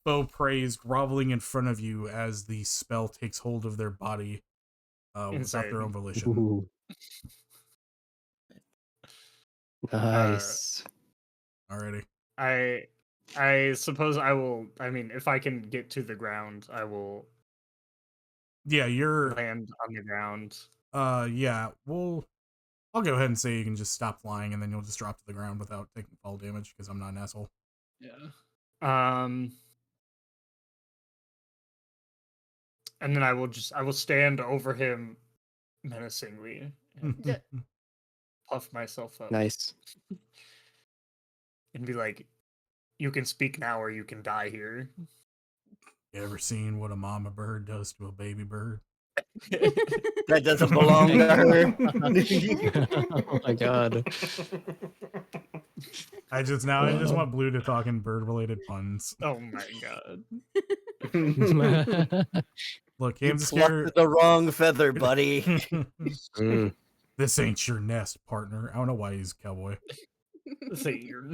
faux praise, groveling in front of you as the spell takes hold of their body without their own volition. Ooh. Nice. Alrighty. I suppose I will. I mean, if I can get to the ground, I will Yeah, you're. land on the ground. Yeah. I'll go ahead and say you can just stop flying, and then you'll just drop to the ground without taking fall damage because I'm not an asshole. Yeah. And then I will stand over him menacingly and puff myself up Nice. and be like, "You can speak now, or you can die here." You ever seen what a mama bird does to a baby bird? That doesn't belong to her. Oh my god. I just want Blue to talk in bird-related puns. Oh my god! Look, You Kansas plucked the wrong feather, buddy. Mm. This ain't your nest, partner. I don't know why he's a cowboy. This ain't your.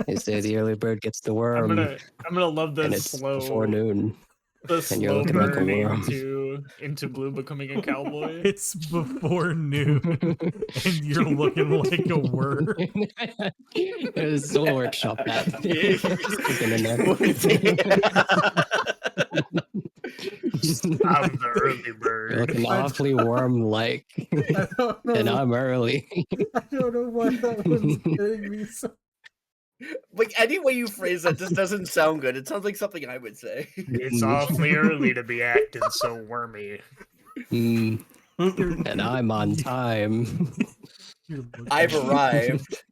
They say the early bird gets the I'm worm, gonna love and the it's slow before noon. the and you're slow looking like a burn worm. into Blue becoming a cowboy. It's before noon, and you're looking like a worm. It's a workshop that. I'm the early bird. You're looking awfully worm-like, and I'm early. I don't know why that one's getting me so. Like any way you phrase that just doesn't sound good. It sounds like something I would say. It's awfully early to be acting so wormy. Mm. And I'm on time. I've arrived.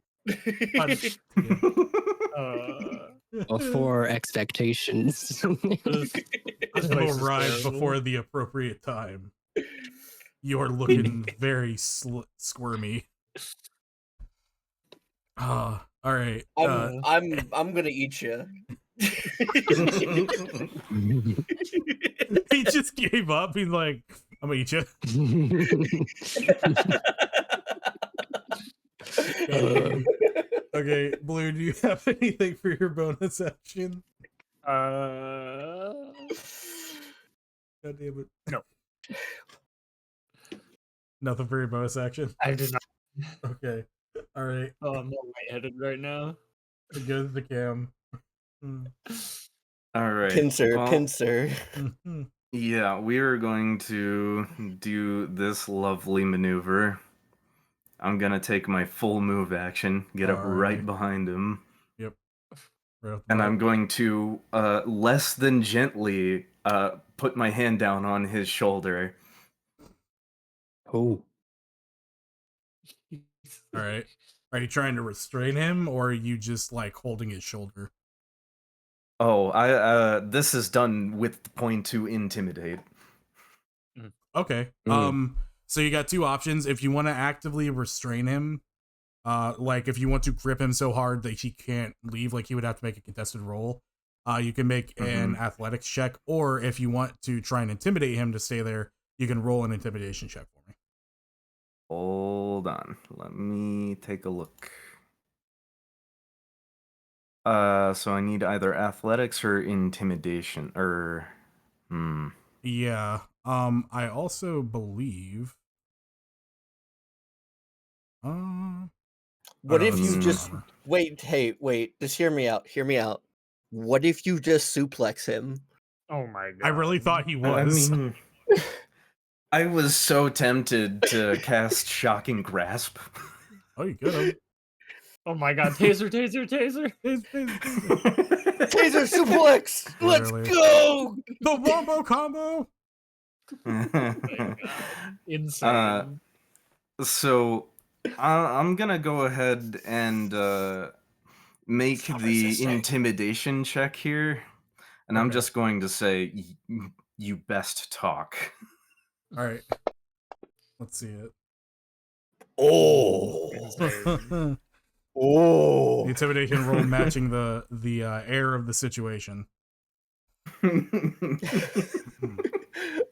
Before expectations. I will arrive before the appropriate time. You're looking very squirmy. All right. I'm gonna eat you. He just gave up. He's like, I'm gonna eat you. Okay, Blue, do you have anything for your bonus action? God damn it. No. Nothing for your bonus action? I did not. Okay. All right. Oh, I'm all lightheaded right now. It goes to the cam. All right. Pincer. Yeah, we are going to do this lovely maneuver. I'm going to take my full move action, get up right behind him. Yep. Right and I'm going to less than gently put my hand down on his shoulder. Oh. All right. Are you trying to restrain him, or are you just like holding his shoulder? Oh, this is done with the point to intimidate. Okay. Mhm. So you got two options. If you want to actively restrain him, like if you want to grip him so hard that he can't leave, like he would have to make a contested roll. You can make an athletics check, or if you want to try and intimidate him to stay there, you can roll an intimidation check for me. Hold on. Let me take a look. So I need either athletics or intimidation, or Yeah. I also believe. What no, if you it's just armor. wait? Hey, wait! Just hear me out. Hear me out. What if you just suplex him? Oh my god. I really thought he was. I mean, I was so tempted to cast Shocking Grasp. Oh, you could have. Oh my god. Taser, taser, taser. Taser suplex! Let's Literally. go! The wombo combo. Insane. So I'm gonna go ahead and make So the resistant. intimidation check here, and I'm Okay. just going to say, "You best talk." All right. Let's see it. Oh, Insane. oh! The intimidation roll matching the air of the situation.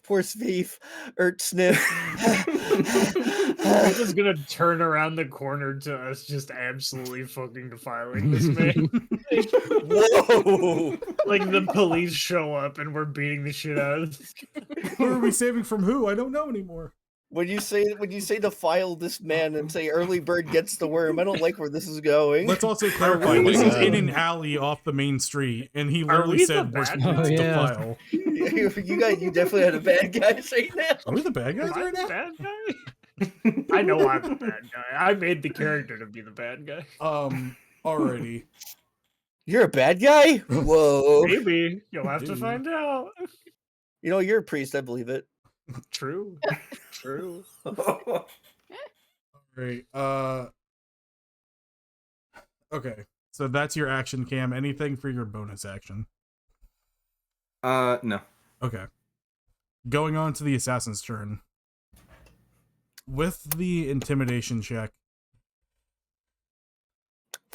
Poor Sveef. Sniff. He's just gonna turn around the corner to us, just absolutely fucking defiling this man. Whoa! Like the police show up and we're beating the shit out of this guy. Who are we saving from who? I don't know anymore. When you say defile this man and say early bird gets the worm, I don't like where this is going. Let's also clarify, we- this is God. in an alley off the main street, and he literally we the said we're bad supposed to guys? Oh, yeah. defile. you definitely had a bad guy saying that. Are we the bad guys Am I right the now? bad guy? I know I'm the bad guy. I made the character to be the bad guy. Alrighty. You're a bad guy? Whoa. Maybe. You'll have to Maybe. find out. You know, you're a priest, I believe it. True. True. Great. Okay. So that's your action, Cam. Anything for your bonus action? No. Okay. Going on to the assassin's turn. With the intimidation check,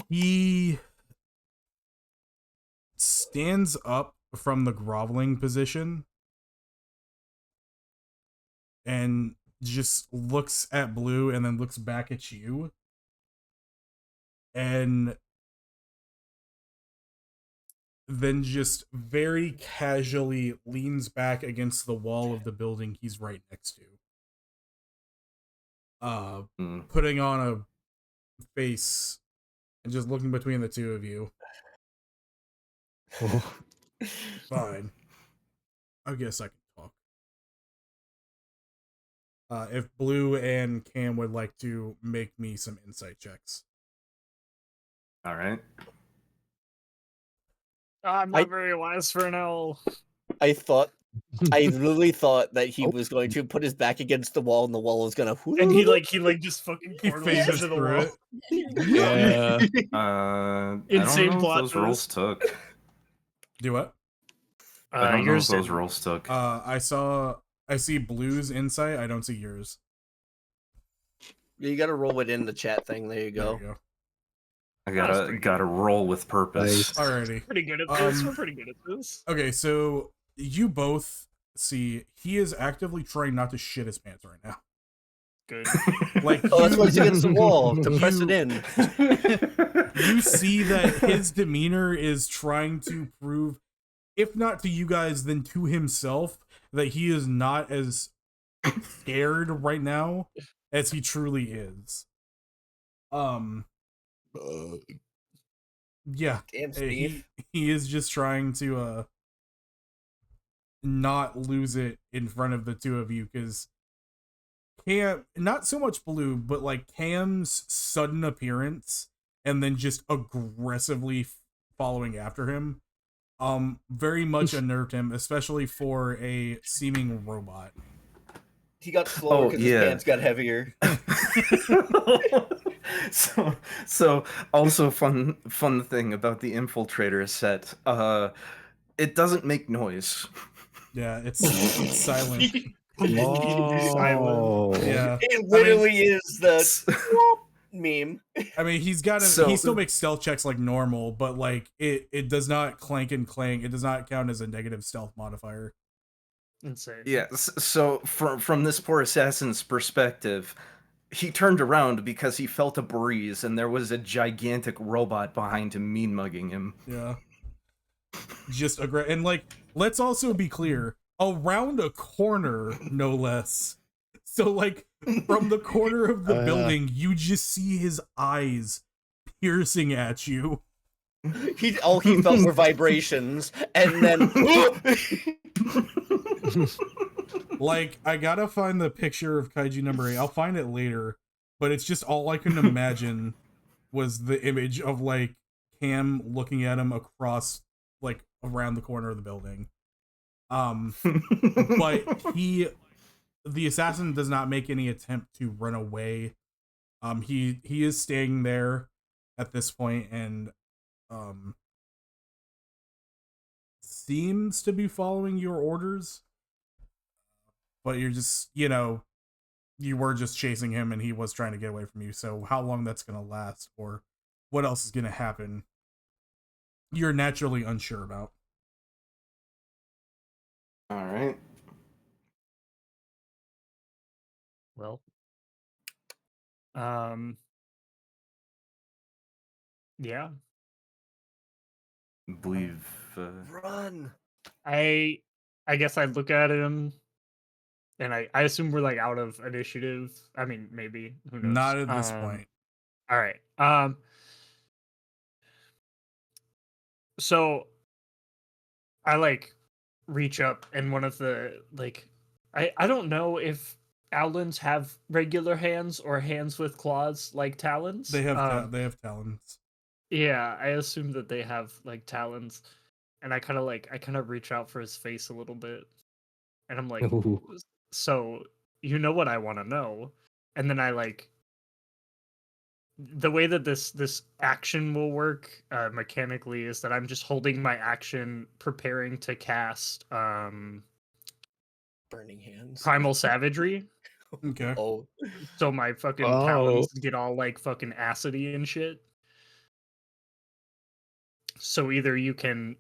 he stands up from the groveling position and just looks at Blue and then looks back at you. And then just very casually leans back against the wall of the building he's right next to. Putting on a face and just looking between the two of you. Fine. I guess I can talk. If Blue and Cam would like to make me some insight checks. All right. I'm not very wise for an owl. I literally thought that he was going to put his back against the wall and the wall was gonna And he just fucking He portals phases into the through wall. it. Yeah. I Insane don't know plot if those rolls twist. took. Do what? I don't know if Yours those didn't. rolls took. I see Blue's insight. I don't see yours. You gotta roll it in the chat thing. There you There go. you go. I That's pretty gotta roll with purpose. Nice. Alrighty. Pretty good at this. We're pretty good at this. Okay, so you both see he is actively trying not to shit his pants right now. Good. Like Oh, that's why it's against the wall to you- press it in. You see that his demeanor is trying to prove, if not to you guys, then to himself, that he is not as scared right now as he truly is. Yeah, Damn, Steve. he is just trying to not lose it in front of the two of you, because Cam, not so much Blue, but like Cam's sudden appearance and then just aggressively following after him, very much unnerved him, especially for a seeming robot. He got slower because his pants got heavier. So also fun thing about the infiltrator set, it doesn't make noise. Yeah, it's silent. Silent. Yeah. It literally is the meme. I mean, he still makes stealth checks like normal, but like it does not clank and clang. It does not count as a negative stealth modifier. Insane. Yeah, so from this poor assassin's perspective, he turned around because he felt a breeze and there was a gigantic robot behind him mean mugging him. Yeah. Just and like, let's also be clear, around a corner, no less. So like, from the corner of the building, you just see his eyes piercing at you. All he felt were vibrations, and then Like, I gotta find the picture of Kaiju number 8. I'll find it later, but it's just all I can imagine was the image of like Cam looking at him across, like, around the corner of the building. But the assassin does not make any attempt to run away. He is staying there at this point and seems to be following your orders. But you're just, you were just chasing him and he was trying to get away from you. So how long that's going to last or what else is going to happen, you're naturally unsure about. All right. Well, yeah. Believe. run. I guess I look at him, and I assume we're like out of initiative. I mean, maybe, who knows? Not at this point. All right. So I like reach up, and one of the like, I don't know if owlins have regular hands or hands with claws like talons. They have talons. Yeah, I assume that they have like talons, and I kind of reach out for his face a little bit, and I'm like, Ooh. so you know what I want to know, and then I like the way that this action will work mechanically is that I'm just holding my action, preparing to cast Burning hands. Primal Savagery. Okay. Oh, So my fucking talons get all like fucking acidy and shit. So either you can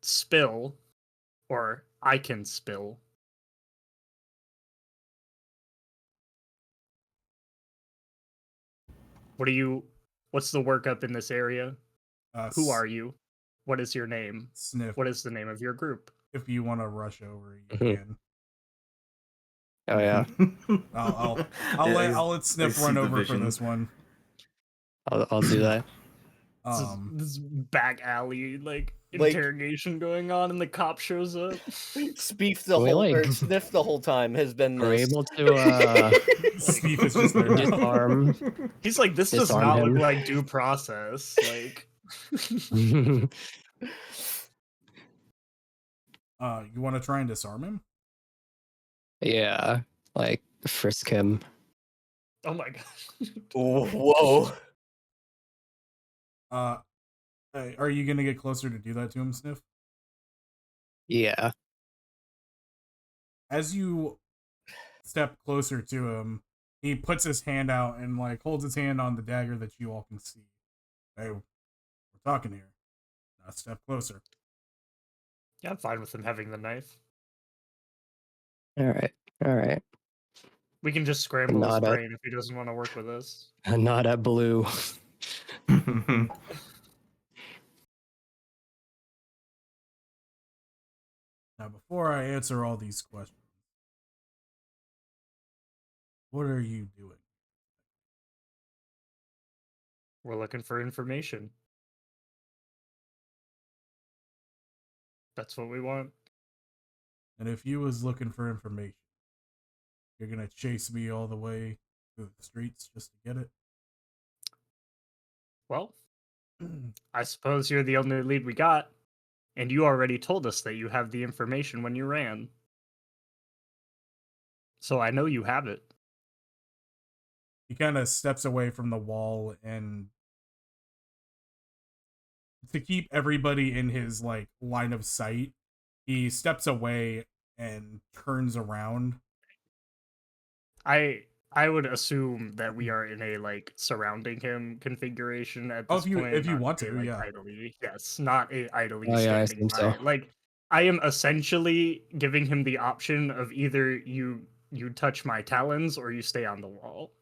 spill or I can spill. What's the workup in this area? Who are you? What is your name? Sniff. What is the name of your group? If you want to rush over, you Mhm. can. Oh yeah, I'll let Sniff run over for this one. I'll do that. This back alley like interrogation going on, and the cop shows up. Spief the We, whole like- or Sniff the whole time has been We're this. able to Steve is just there now. disarm. He's like, this does Disarm not him. look like due process. Like, You want to try and disarm him? Yeah, like frisk him. oh my gosh. Whoa. Are you gonna get closer to do that to him, Sniff? Yeah. As you step closer to him, he puts his hand out and like holds his hand on the dagger that you all can see. Hey, we're talking here. Now step closer. Yeah, I'm fine with him having the knife. All right. We can just scramble his Not a- brain if he doesn't want to work with us. Not at blue. Now, before I answer all these questions, what are you doing? We're looking for information. That's what we want. And if you was looking for information, you're gonna chase me all the way through the streets just to get it? Well, I suppose you're the only lead we got, and you already told us that you have the information when you ran. So I know you have it. He kind of steps away from the wall, and to keep everybody in his like line of sight, he steps away and turns around I would assume that we are in a like surrounding him configuration at Oh, this if you point. if you not want a, to, like, yeah. idly, yes, not a idly Oh, yeah, I standing assume so. by. Like I am essentially giving him the option of either you touch my talons or you stay on the wall.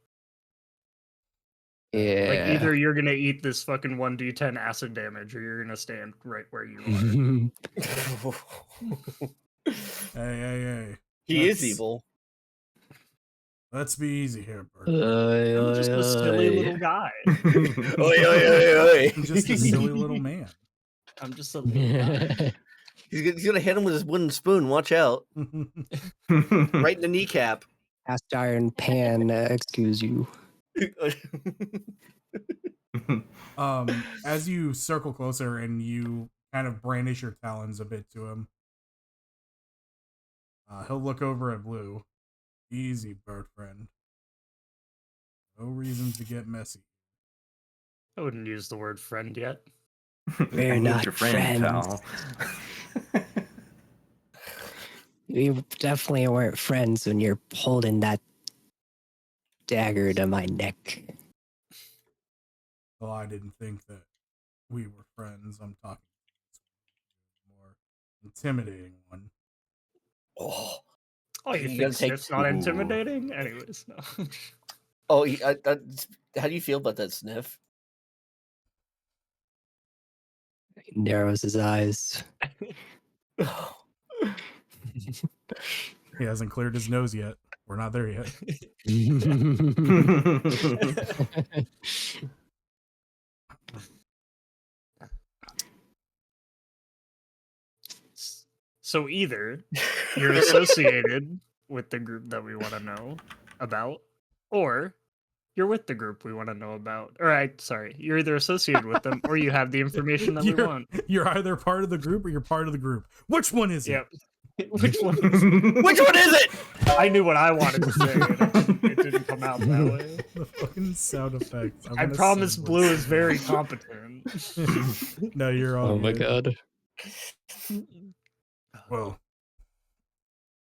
Yeah. Like either you're gonna eat this fucking 1d10 acid damage or you're gonna stand right where you are. Hey. He is Let's- evil. Let's be easy here, Bert. I'm just a silly little guy. Oi, oi, oi, oi. I'm just a silly little man. I'm just a little guy. He's gonna hit him with his wooden spoon. Watch out. Right in the kneecap. Cast iron pan, excuse you. As you circle closer and you kind of brandish your talons a bit to him, he'll look over at Blue. Easy, bird friend. No reason to get messy. I wouldn't use the word friend yet. We're I ain't not your friend, pal. We definitely weren't friends when you're holding that dagger to my neck. Well, I didn't think that we were friends. I'm talking more intimidating one. Oh, Oh, you You think gotta take- Sniff's not Ooh. intimidating? Anyways, no. oh. How do you feel about that, Sniff? He narrows his eyes. He hasn't cleared his nose yet. We're not there yet. So either you're associated with the group that we want to know about, or you're with the group we want to know about. Sorry, you're either associated with them or you have the information that we want. You're either part of the group or you're part of the group. Which one is it? Yep. Which one? Is Which one is it? I knew what I wanted to say, and it didn't come out that way. The fucking sound effects. I promise Blue is very competent. No, you're all Oh my good. god. Well,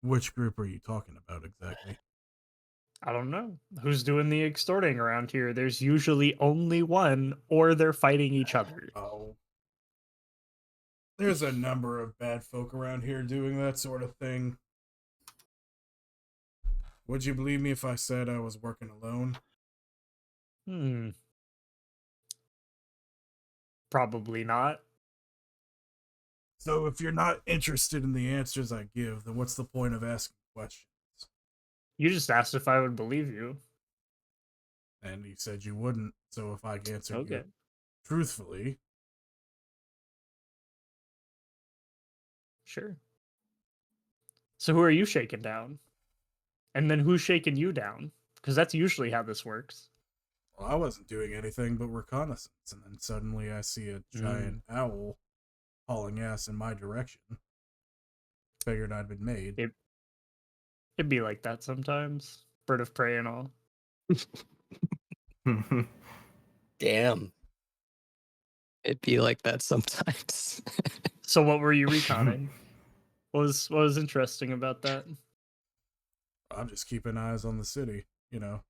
which group are you talking about exactly? I don't know. Who's doing the extorting around here? There's usually only one, or they're fighting each other. Oh. There's a number of bad folk around here doing that sort of thing. Would you believe me if I said I was working alone? Probably not. So if you're not interested in the answers I give, then what's the point of asking questions? You just asked if I would believe you. And you said you wouldn't, so if I answered Okay. you truthfully, Sure. So who are you shaking down? And then who's shaking you down? Because that's usually how this works. well, I wasn't doing anything but reconnaissance, and then suddenly I see a giant owl hauling ass in my direction. Figured I'd been made. It'd be like that sometimes. Bird of prey and all. Damn. It'd be like that sometimes. So what were you reconning? What was interesting about that? I'm just keeping eyes on the city,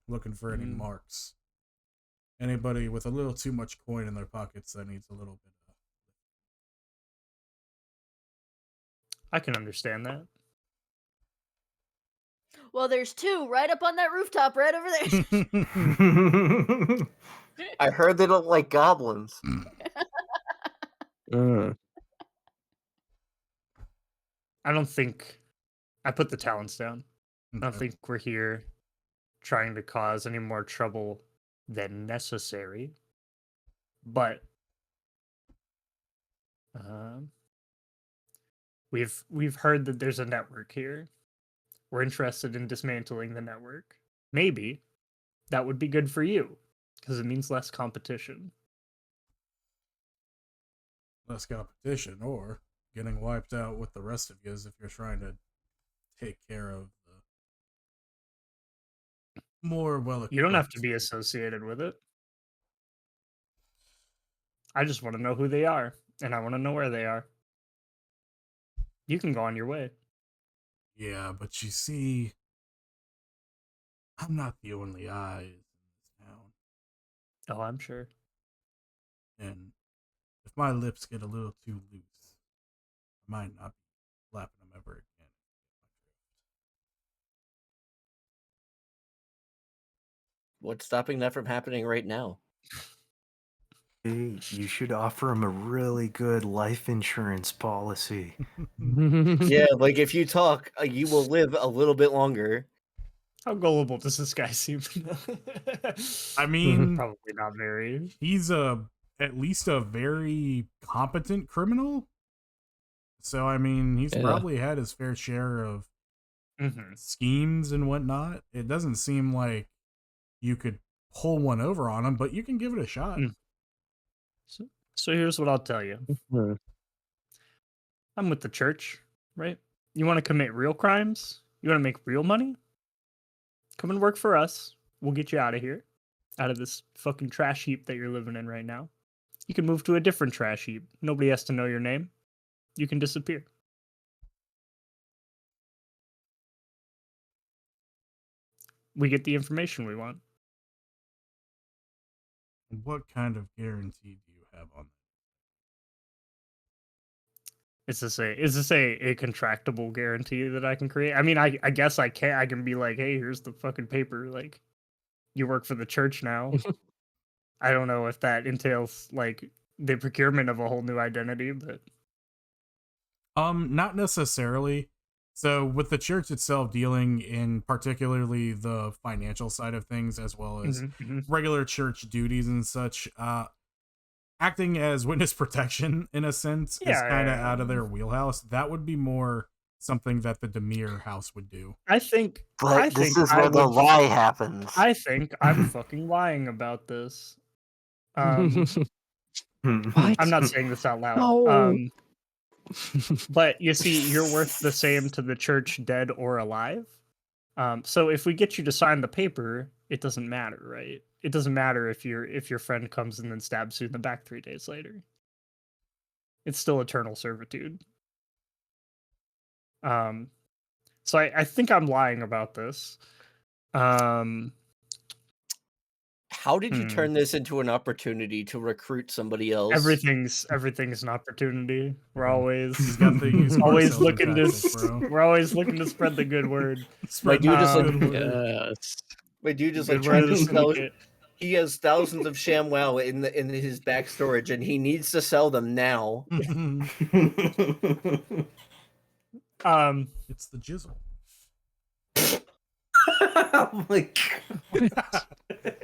looking for any Mm. marks. Anybody with a little too much coin in their pockets that needs a little bit of. I can understand that. Well, there's two right up on that rooftop right over there. I heard they don't like goblins. I don't think I put the talents down. I don't Okay. think we're here trying to cause any more trouble than necessary. But we've heard that there's a network here. We're interested in dismantling the network. Maybe that would be good for you because it means less competition. Less competition, or getting wiped out with the rest of you if you're trying to take care of the more well. You don't have to be associated with it. I just want to know who they are, and I want to know where they are. You can go on your way. Yeah, but you see, I'm not the only eyes in this town, Oh, I'm sure. and if my lips get a little too loose, I might not be flapping them ever again. What's stopping that from happening right now? Hey, you should offer him a really good life insurance policy. Yeah, like if you talk, you will live a little bit longer. How gullible does this guy seem? I mean, Probably not very. he's at least a very competent criminal. So I mean, he's Yeah. probably had his fair share of Mm-hmm. schemes and whatnot. It doesn't seem like you could pull one over on him, but you can give it a shot. Mm. So here's what I'll tell you. I'm with the church, right? You want to commit real crimes? You want to make real money? Come and work for us. We'll get you out of here, out of this fucking trash heap that you're living in right now. You can move to a different trash heap. Nobody has to know your name. You can disappear. We get the information we want. What kind of guarantee do you have on that? Is this a contractable guarantee that I can create? I mean, I guess I can be like, hey, here's the fucking paper. Like, you work for the church now. I don't know if that entails like the procurement of a whole new identity, but Not necessarily. So with the church itself dealing in particularly the financial side of things as well as regular church duties and such, acting as witness protection in a sense is kind of out of their wheelhouse. That would be more something that the Demir house would do. I think But this is where the lie happens. I think I'm fucking lying about this. What? I'm not saying this out loud. No. But you see, you're worth the same to the church, dead or alive. So if we get you to sign the paper, it doesn't matter, right? It doesn't matter if your friend comes and then stabs you in the back 3 days later. It's still eternal servitude. So I think I'm lying about this. How did you turn this into an opportunity to recruit somebody else? Everything's an opportunity. We're always He's got the he's always marketing looking to tactic, bro. we're always looking to spread the good word. Spread you the just, like, good word. Yes. Wait, dude, just Good like trying word to of the sell. syndicate. He has thousands of ShamWow in his back storage, and he needs to sell them now. It's the jizzle. Oh my god.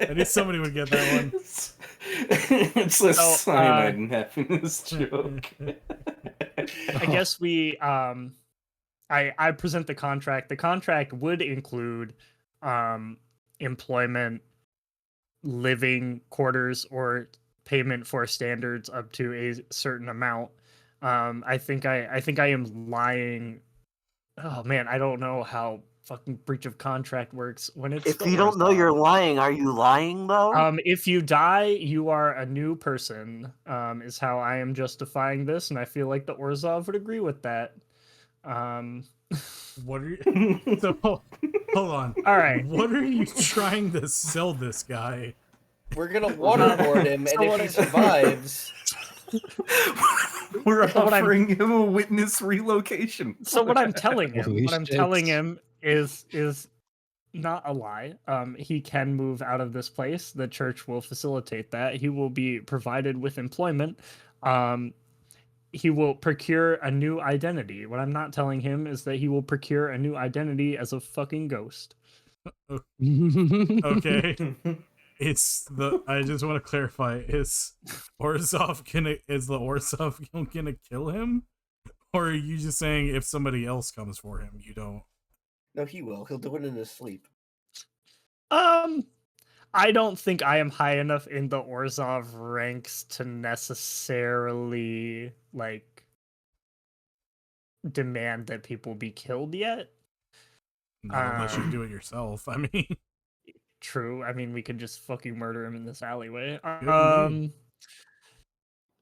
I knew somebody would get that one. It's the cyanide in happiness joke. I guess we I present the contract. The contract would include employment, living quarters, or payment for standards up to a certain amount. I think I am lying. Oh man, I don't know how fucking breach of contract works when it's If the you don't know you're Orzhov. lying, are you lying though? If you die, you are a new person. Is how I am justifying this, and I feel like the Orzhov would agree with that. What are you? So, hold on. All right. What are you trying to sell this guy? We're gonna waterboard him, and if he survives, We're So what I'm- offering him a witness relocation. So what I'm telling him, Holy what I'm shit. telling him is not a lie. He can move out of this place. The church will facilitate that. He will be provided with employment. He will procure a new identity. What I'm not telling him is that he will procure a new identity as a fucking ghost. Okay. It's the. I just want to clarify: is the Orzhov gonna kill him, or are you just saying if somebody else comes for him, you don't? no, he will. He'll do it in his sleep. I don't think I am high enough in the Orzhov ranks to necessarily like demand that people be killed yet. Not unless you do it yourself. I mean, True. I mean, we could just fucking murder him in this alleyway. indeed.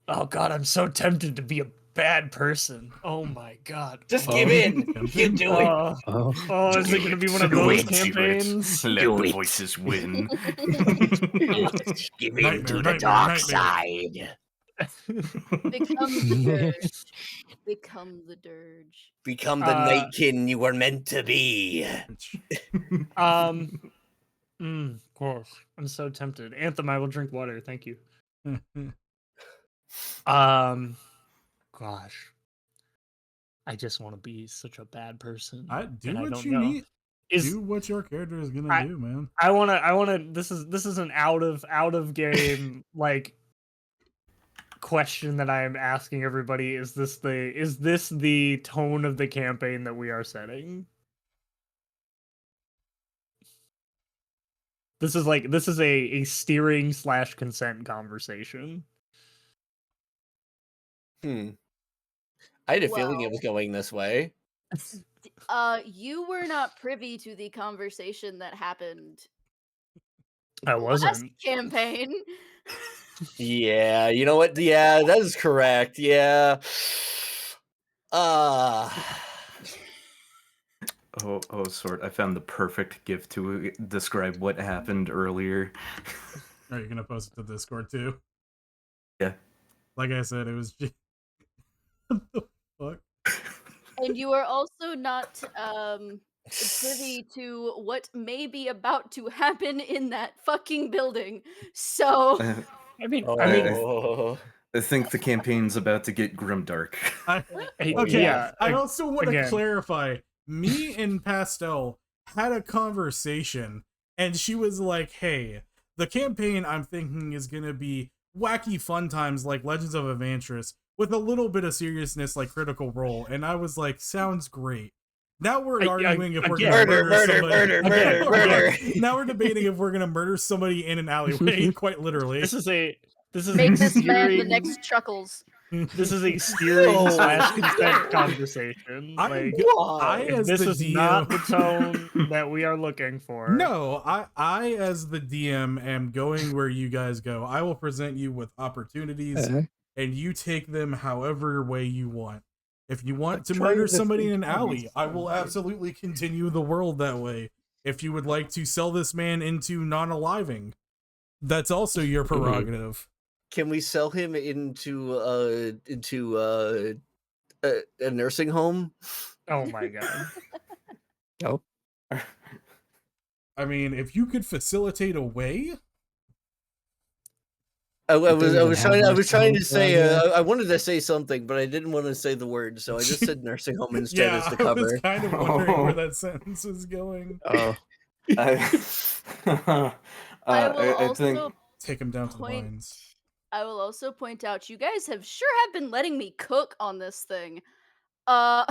Oh god, I'm so tempted to be a bad person. Oh my god. Just Oh. give in. You Tempting? can do it. Oh, Oh, is it going to be one of Do those it, do it. campaigns? Let Do the it. voices win. Give in Nightmare, to the nightmare, dark nightmare. side. Become the dirge. Become the dirge. Become the Nightkin you were meant to be. Gosh, I'm so tempted. Anthem, I will drink water. Thank you. Gosh, I just want to be such a bad person. I do and I what don't you know. need. Is Do what your character is gonna do, man. I wanna. This is an out of game like question that I am asking everybody. Is this the tone of the campaign that we are setting? This is a steering / consent conversation. I had a feeling Well- it was going this way. You were not privy to the conversation that happened I last wasn't. campaign. Yeah, you know what? Yeah, that is correct. Yeah. Oh, Sword, I found the perfect gift to describe what happened earlier. Are you gonna post it to Discord too? Yeah. Like I said, it was just what the fuck? And you are also not privy to what may be about to happen in that fucking building. So I mean, Oh. I think the campaign's about to get grimdark. Okay, yeah. I also want to again. clarify. Me and Pastel had a conversation, and she was like, "Hey, the campaign I'm thinking is gonna be wacky fun times like Legends of Evantris with a little bit of seriousness like Critical Role," and I was like, "Sounds great." Now we're arguing if we're gonna Murder. Now we're debating if we're gonna murder somebody in an alleyway, quite literally. This is a make this man the steering- next Chuckles. This is a steering Oh. / consent conversation. I as this the is DM, not the tone that we are looking for. No, I as the DM am going where you guys go. I will present you with opportunities, and you take them however way you want. If you want to murder somebody in an alley, I will absolutely continue the world that way. If you would like to sell this man into non-aliving, that's also your prerogative. Can we sell him into a nursing home? Oh my god. oh, I mean, if you could facilitate a way, I was trying to homes say around here. I wanted to say something, but I didn't want to say the word, so I just said nursing home instead as the I was cover. kind of wondering where that sentence was going. oh, I will I think also Take him down to the point. vines. I will also point out you guys have been letting me cook on this thing. You're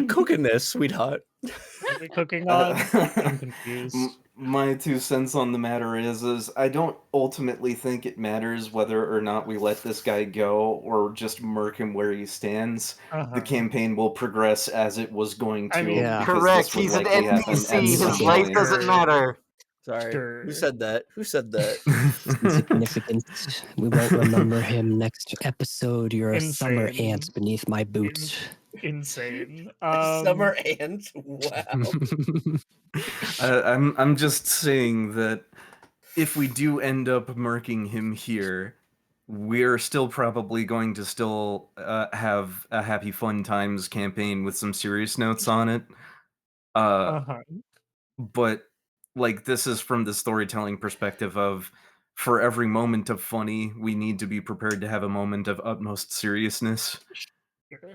cooking this, sweetheart. What are we cooking on? I'm confused. My 2 cents on the matter is I don't ultimately think it matters whether or not we let this guy go or just murk him where he stands. The campaign will progress as it was going to. I mean, Yeah. because Correct. this would He's an likely happen NPC. at His some life point. doesn't matter. Sorry. Sure. Who said that? Who said that? insignificant. We won't remember him next episode. You're a summer Insane. ant beneath my boots. Insane. Summer ant. Wow. I'm just saying that if we do end up murking him here, we're still probably going to still have a Happy Fun Times campaign with some serious notes on it. But like this is from the storytelling perspective of for every moment of funny, we need to be prepared to have a moment of utmost seriousness.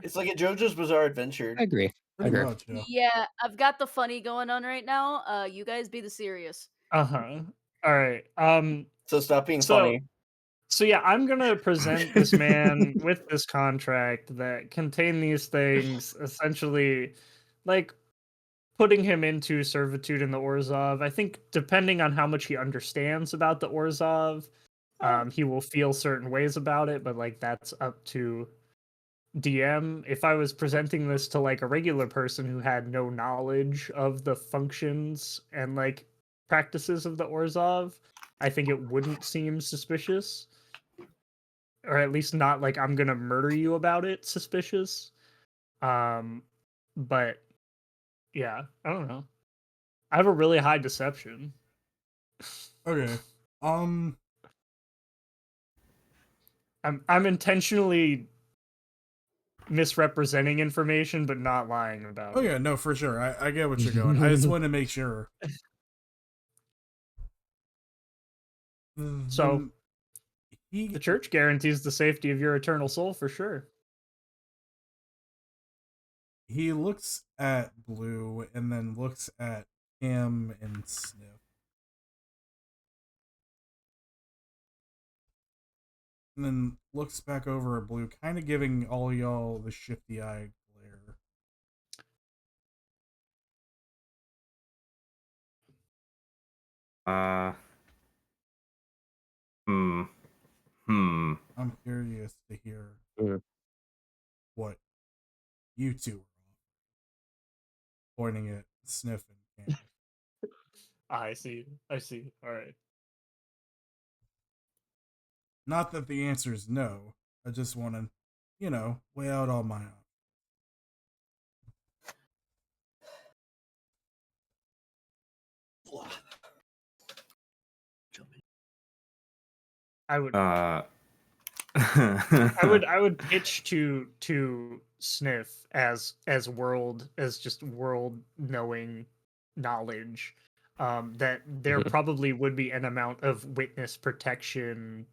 It's like a JoJo's Bizarre Adventure. I agree. Pretty agree. much, yeah. Yeah, I've got the funny going on right now. You guys be the serious. All right. So stop being funny. So yeah, I'm gonna present this man with this contract that contain these things, essentially, like putting him into servitude in the Orzhov. I think depending on how much he understands about the Orzhov, he will feel certain ways about it. But like that's up to DM. If I was presenting this to like a regular person who had no knowledge of the functions and like practices of the Orzhov, I think it wouldn't seem suspicious. or at least not like I'm gonna murder you about it suspicious. But yeah, I don't know. I have a really high deception. Okay. I'm intentionally misrepresenting information but not lying about Oh it. yeah, no, for sure. I get what you're going. I just want to make sure. So he the church guarantees the safety of your eternal soul for sure. he looks at Blue and then looks at him and Sniff. And then looks back over at Blue, kind of giving all y'all the shifty eye glare. I'm curious to hear what you two are pointing at Sniff and Cam. I see. All right. Not that the answer is no. I just want to, weigh out all my options. I would Uh, I would pitch to Sniff as just world knowing knowledge, that there probably would be an amount of witness protection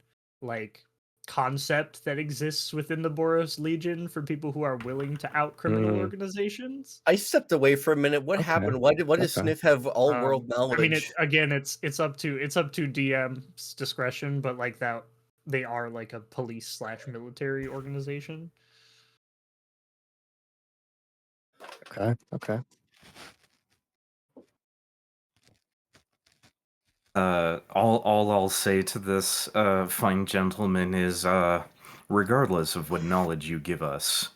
like concept that exists within the Boros Legion for people who are willing to out criminal organizations. I stepped away for a minute. What happened? Why does Sniff have all world knowledge? I mean, it's up to DM's discretion, but like that they are like a police / military organization. Okay. all I'll say to this fine gentleman is, regardless of what knowledge you give us,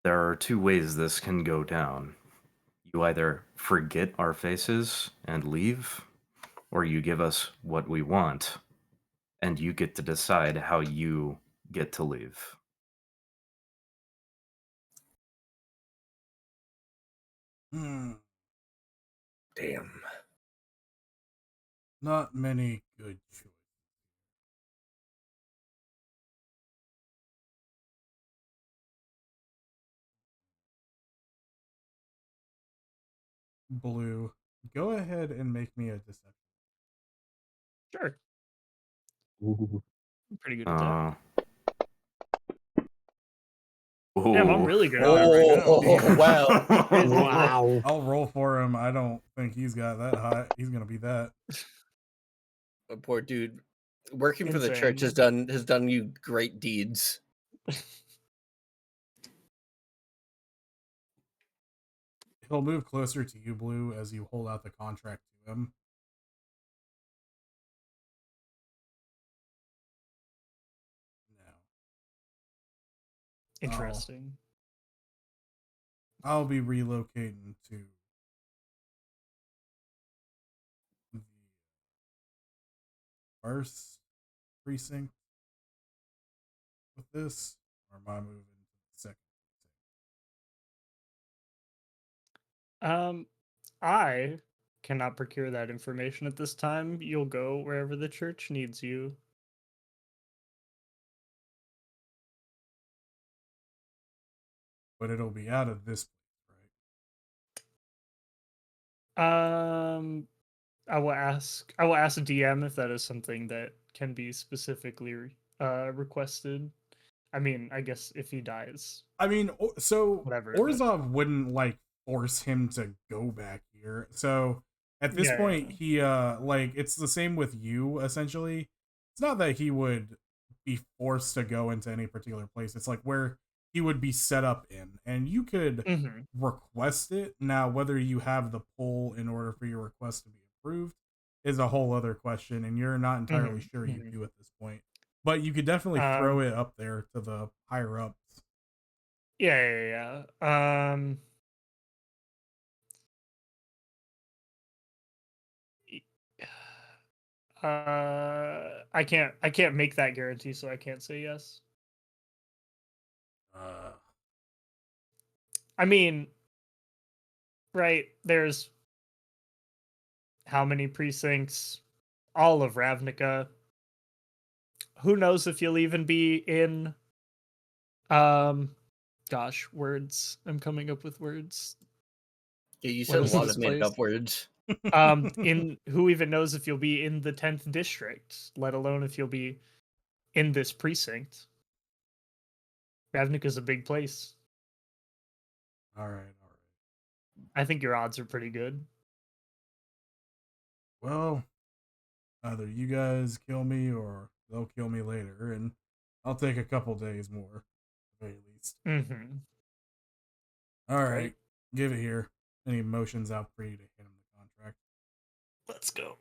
there are two ways this can go down. You either forget our faces and leave, or you give us what we want, and you get to decide how you get to leave. Damn. Not many good choices. Blue, go ahead and make me a deception. Sure. Ooh. I'm pretty good at that. Ooh. Damn, I'm really good at that right now. Wow. Wow. I'll roll for him. I don't think he's got that hot. He's gonna be that. Oh, poor dude. Working for the church has done you great deeds. He'll move closer to you, Blue, as you hold out the contract to him. Interesting. I'll be relocating to the first precinct with this, or am I moving to the second? I cannot procure that information at this time. You'll go wherever the church needs you. But it'll be out of this place, right? I will ask DM if that is something that can be specifically requested. I mean, I guess if he dies. I mean, so whatever. Orzhov wouldn't force him to go back here. So at this point, he it's the same with you essentially. It's not that he would be forced to go into any particular place. It's like where he would be set up in, and you could request it. Now, whether you have the pull in order for your request to be approved is a whole other question, and you're not entirely sure you do at this point. But you could definitely throw it up there to the higher ups. Yeah. I can't make that guarantee, so I can't say yes. I mean, right, there's how many precincts? All of Ravnica. Who knows if you'll even be in gosh, words. I'm coming up with words. Yeah, you What said a is lot this of made place? up words. In who even knows if you'll be in the 10th district, let alone if you'll be in this precinct. Ravnica's a big place. All right. I think your odds are pretty good. Well, either you guys kill me or they'll kill me later, and I'll take a couple days more, at the very least. Mm-hmm. All right, Great. give it here. Any motions out for you to hand him the contract? Let's go.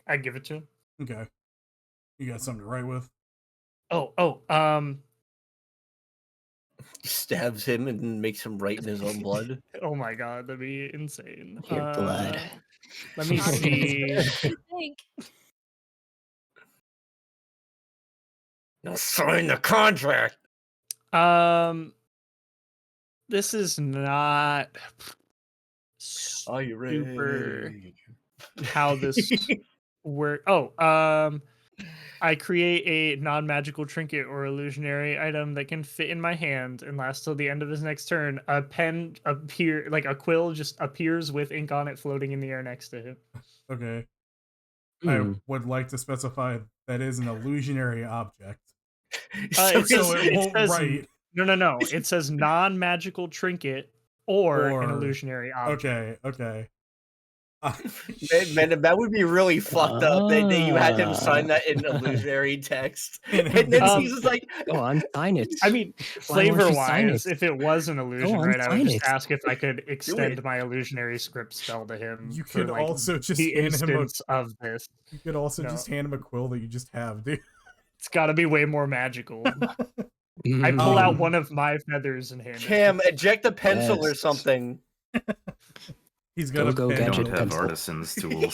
I give it to him. Okay. You got something to write with? Stabs him and makes him write in his own blood. Oh my god, that'd be insane. Your blood. Let me Not as see. as you think. Now sign the contract. This is not Are you super ready? how this work. I create a non-magical trinket or illusionary item that can fit in my hand and last till the end of his next turn. A pen like a quill just appears with ink on it floating in the air next to him. Okay. I Hmm. would like to specify that is an illusionary object. So it won't says, write. No. It says non-magical trinket or an illusionary object. Okay. Man, that would be really fucked up that you had him sign that in illusionary text. And then he's just like, Go on, sign it. I mean, Why won't you sign flavor-wise, it? if it was an illusion, on, right, I would sign just it. ask if I could extend it. my illusionary script spell to him. You for, could like, also just the hand him a. instance of this. You could also No. just hand him a quill that you just have, dude. It's got to be way more magical. I pull out one of my feathers and hand it. Cam, eject a pencil or Yes. something. He's got a Go, pen. I gadget don't have pencil. artisans tools.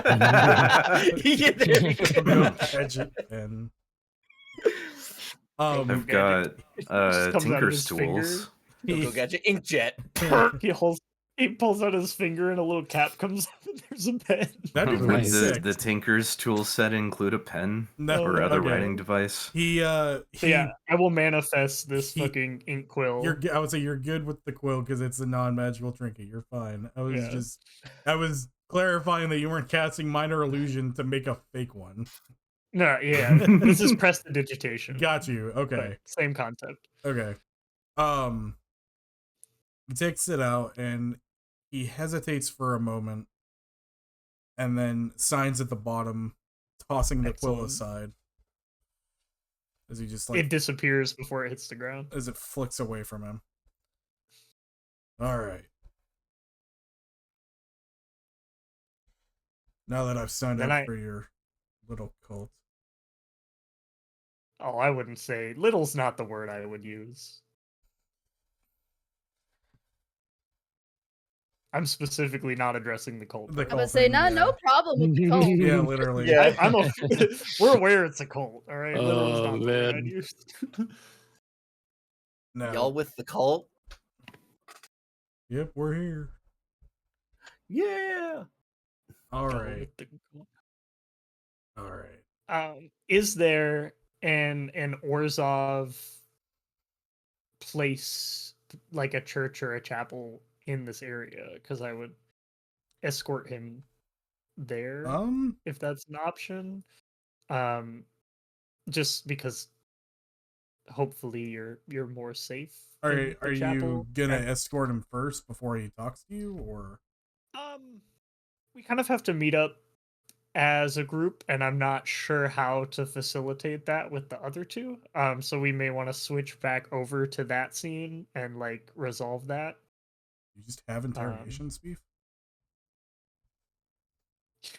Yeah, there you go. Go gadget pen. I've got Just comes out of Tinker's his finger. tools. Go gadget inkjet. He pulls out his finger and a little cap comes up and there's a pen. That'd be Would pretty Nice. sick. the Tinker's tool set include a pen No, or other okay. writing device? So yeah, I will manifest this he- fucking ink quill. I would say you're good with the quill because it's a non-magical trinket. You're fine. I was clarifying that you weren't casting minor illusion to make a fake one. No, yeah, this is prestidigitation. Got you. Okay. But same concept. Okay. He takes it out and he hesitates for a moment and then signs at the bottom, tossing the quill Excellent. aside. As he just It disappears before it hits the ground. as it flicks away from him. All right. Now that I've signed Then up for your little cult. Oh, I wouldn't say little's not the word I would use. I'm specifically not addressing the cult. The I cult would say, thing, no, yeah. no problem with the cult. Yeah, literally. Yeah. We're aware it's a cult. All right, little's Oh, not the word man. I'd use. No. Y'all with the cult? Yep, we're here. Yeah. All Go right. with the cult. All right. Is there an Orzhov place, like a church or a chapel in this area? Because I would escort him there if that's an option. Just because hopefully you're more safe. Are in the you chapel. gonna And, escort him first before he talks to you, or we kind of have to meet up as a group, and I'm not sure how to facilitate that with the other two. So we may want to switch back over to that scene and like resolve that. you just have interrogations, Beef?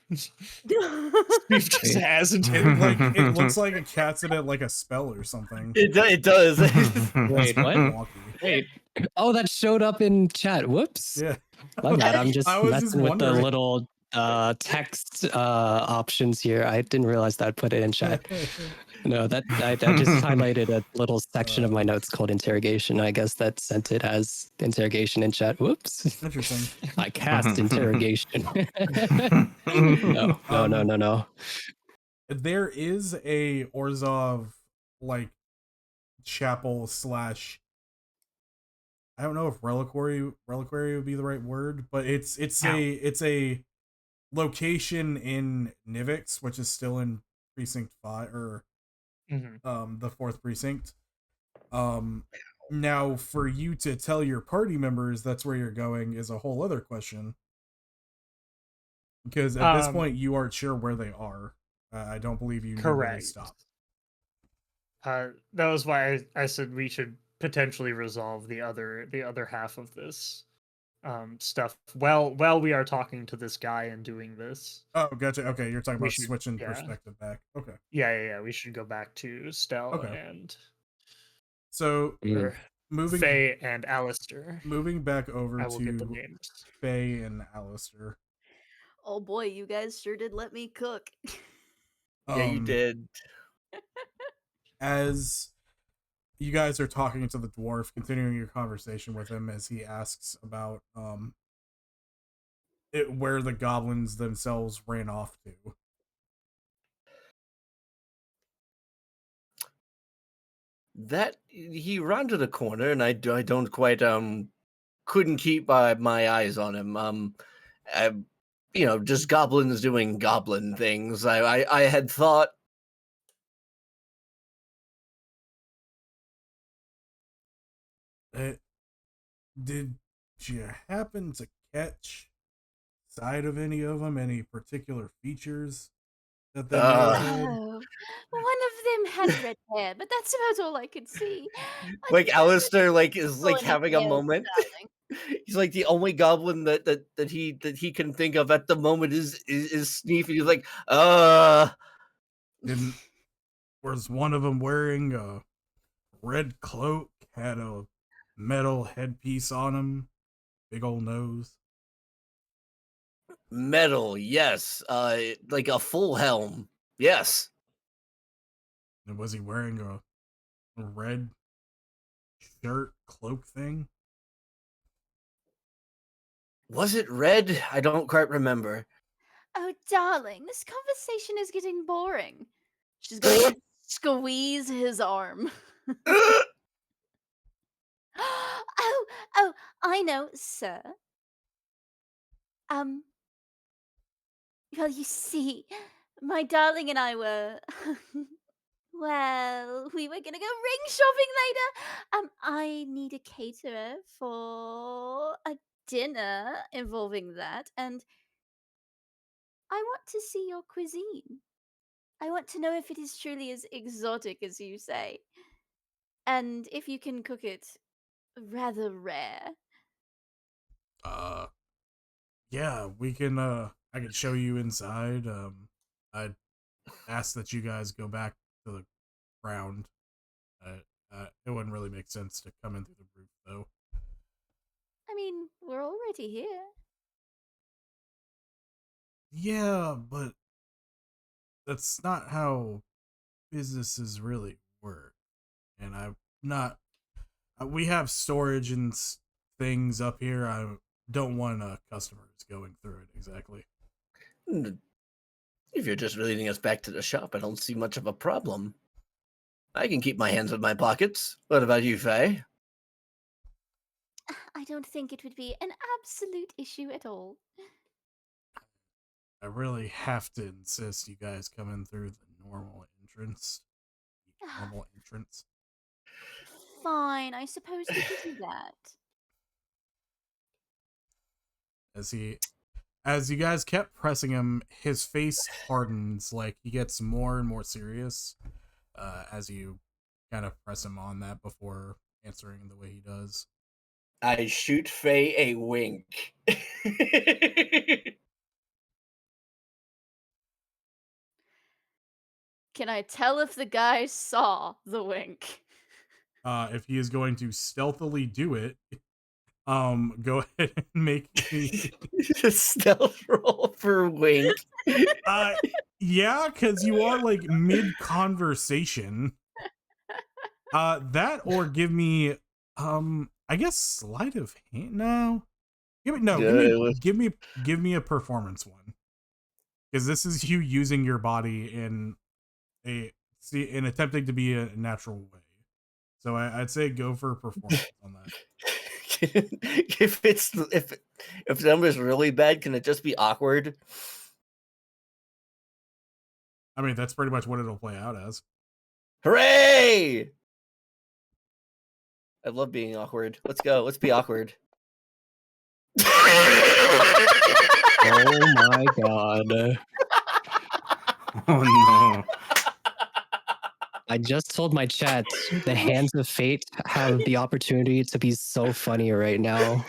Beef just has It looks like a cat's in it, like a spell or something. It does. Wait, what? Wonky. Wait, Oh, that showed up in chat. Whoops. Yeah. My bad. I'm just I was just messing with the wondering. little text options here. I didn't realize that I put it in chat. No, that I just highlighted a little section of my notes called interrogation. I guess that sent it as interrogation in chat. Whoops. Interesting. I cast interrogation. No. There is a Orzhov like chapel slash, I don't know if reliquary would be the right word, but it's a location in Nivix, which is still in precinct 5 or the 4th precinct. Now for you to tell your party members that's where you're going is a whole other question, because at this point you aren't sure where they are. I don't believe you know where they Correct. stopped. That was why I said we should potentially resolve the other half of this stuff while we are talking to this guy and doing this. Oh, gotcha. Okay, you're talking We about should- switching yeah. perspective back. Okay. Yeah. We should go back to Stell Okay. and So or moving Faye and Alistair. moving back over I will get the to names. Faye and Alistair. Oh boy, you guys sure did let me cook. Yeah, you did. As you guys are talking to the dwarf, continuing your conversation with him as he asks about where the goblins themselves ran off to. That he ran to the corner, and I don't quite couldn't keep my eyes on him. I, just goblins doing goblin things. I had thought. Did you happen to catch sight of any of them? Any particular features that they may have had? Oh, one of them had red hair, but that's about all I could see. Like Alistair, is Pulling having his a nails, moment. darling. He's like the only goblin that he can think of at the moment is Sneef. He's like, Was one of them wearing a red cloak, had a metal headpiece on him, big old nose? metal, yes. Like a full helm, yes. And was he wearing a red shirt cloak thing? Was it red? I don't quite remember. Oh, darling, this conversation is getting boring. She's going to squeeze his arm. Oh, I know, sir. Well, you see, my darling and I were, well, we were gonna go ring shopping later. I need a caterer for a dinner involving that, and I want to see your cuisine. I want to know if it is truly as exotic as you say, and if you can cook it rather rare. Yeah, we can I can show you inside. I'd ask that you guys go back to the ground. It wouldn't really make sense to come in through the roof though. I mean, we're already here. Yeah, but that's not how businesses really work. And I'm not. We have storage and things up here. I don't want customers going through it exactly. If you're just leading us back to the shop, I don't see much of a problem. I can keep my hands in my pockets. What about you, Faye? I don't think it would be an absolute issue at all. I really have to insist you guys come in through the normal entrance. Fine, I suppose we can do that. As you guys kept pressing him, his face hardens, like he gets more and more serious as you kind of press him on that before answering the way he does. I shoot Faye a wink. Can I tell if the guy saw the wink? if he is going to stealthily do it, go ahead and make me. Stealth roll for Wink. Yeah, because you are like mid conversation. That or give me, I guess sleight of hand. No, give me a performance one, because this is you using your body in attempting to be a natural way. So I'd say go for performance on that. if the number's really bad, can it just be awkward? I mean, that's pretty much what it'll play out as. Hooray! I love being awkward. Let's go. Let's be awkward. Oh my god. Oh no. I just told my chat the hands of fate have the opportunity to be so funny right now.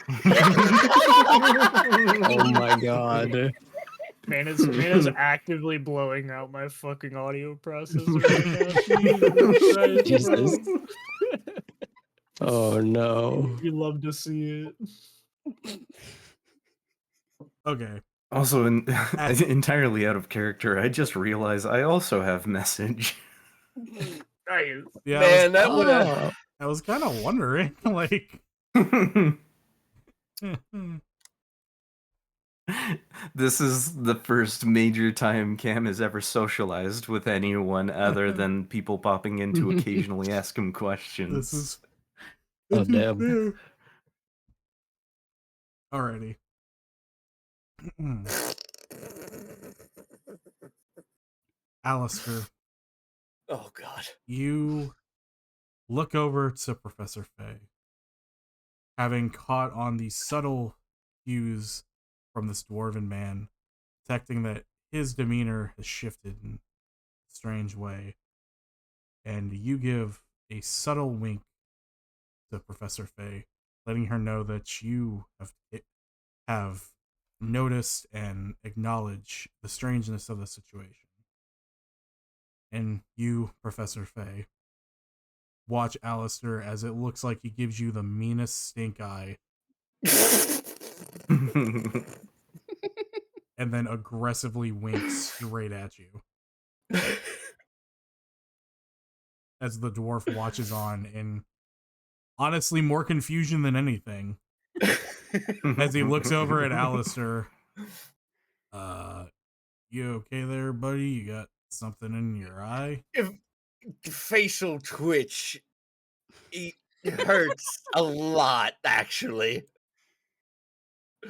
Oh my god. Man is actively blowing out my fucking audio processor right now. Jesus. Oh no. You love to see it. Okay. Also, entirely out of character, I just realized I also have message. Nice. Yeah, Man, that would have. I was kind of wondering, like. This is the first major time Cam has ever socialized with anyone other than people popping in to occasionally ask him questions. This is. Oh, damn. Alrighty. Alistair, Oh god. you look over to Professor Fay, having caught on the subtle cues from this dwarven man, detecting that his demeanor has shifted in a strange way, and you give a subtle wink to Professor Fay, letting her know that you have noticed and acknowledged the strangeness of the situation. And you, Professor Fay, watch Alistair as it looks like he gives you the meanest stink eye and then aggressively winks straight at you. As the dwarf watches on in honestly more confusion than anything. As he looks over at Alistair, you okay there, buddy? You got something in your eye? Facial twitch. It hurts a lot, actually.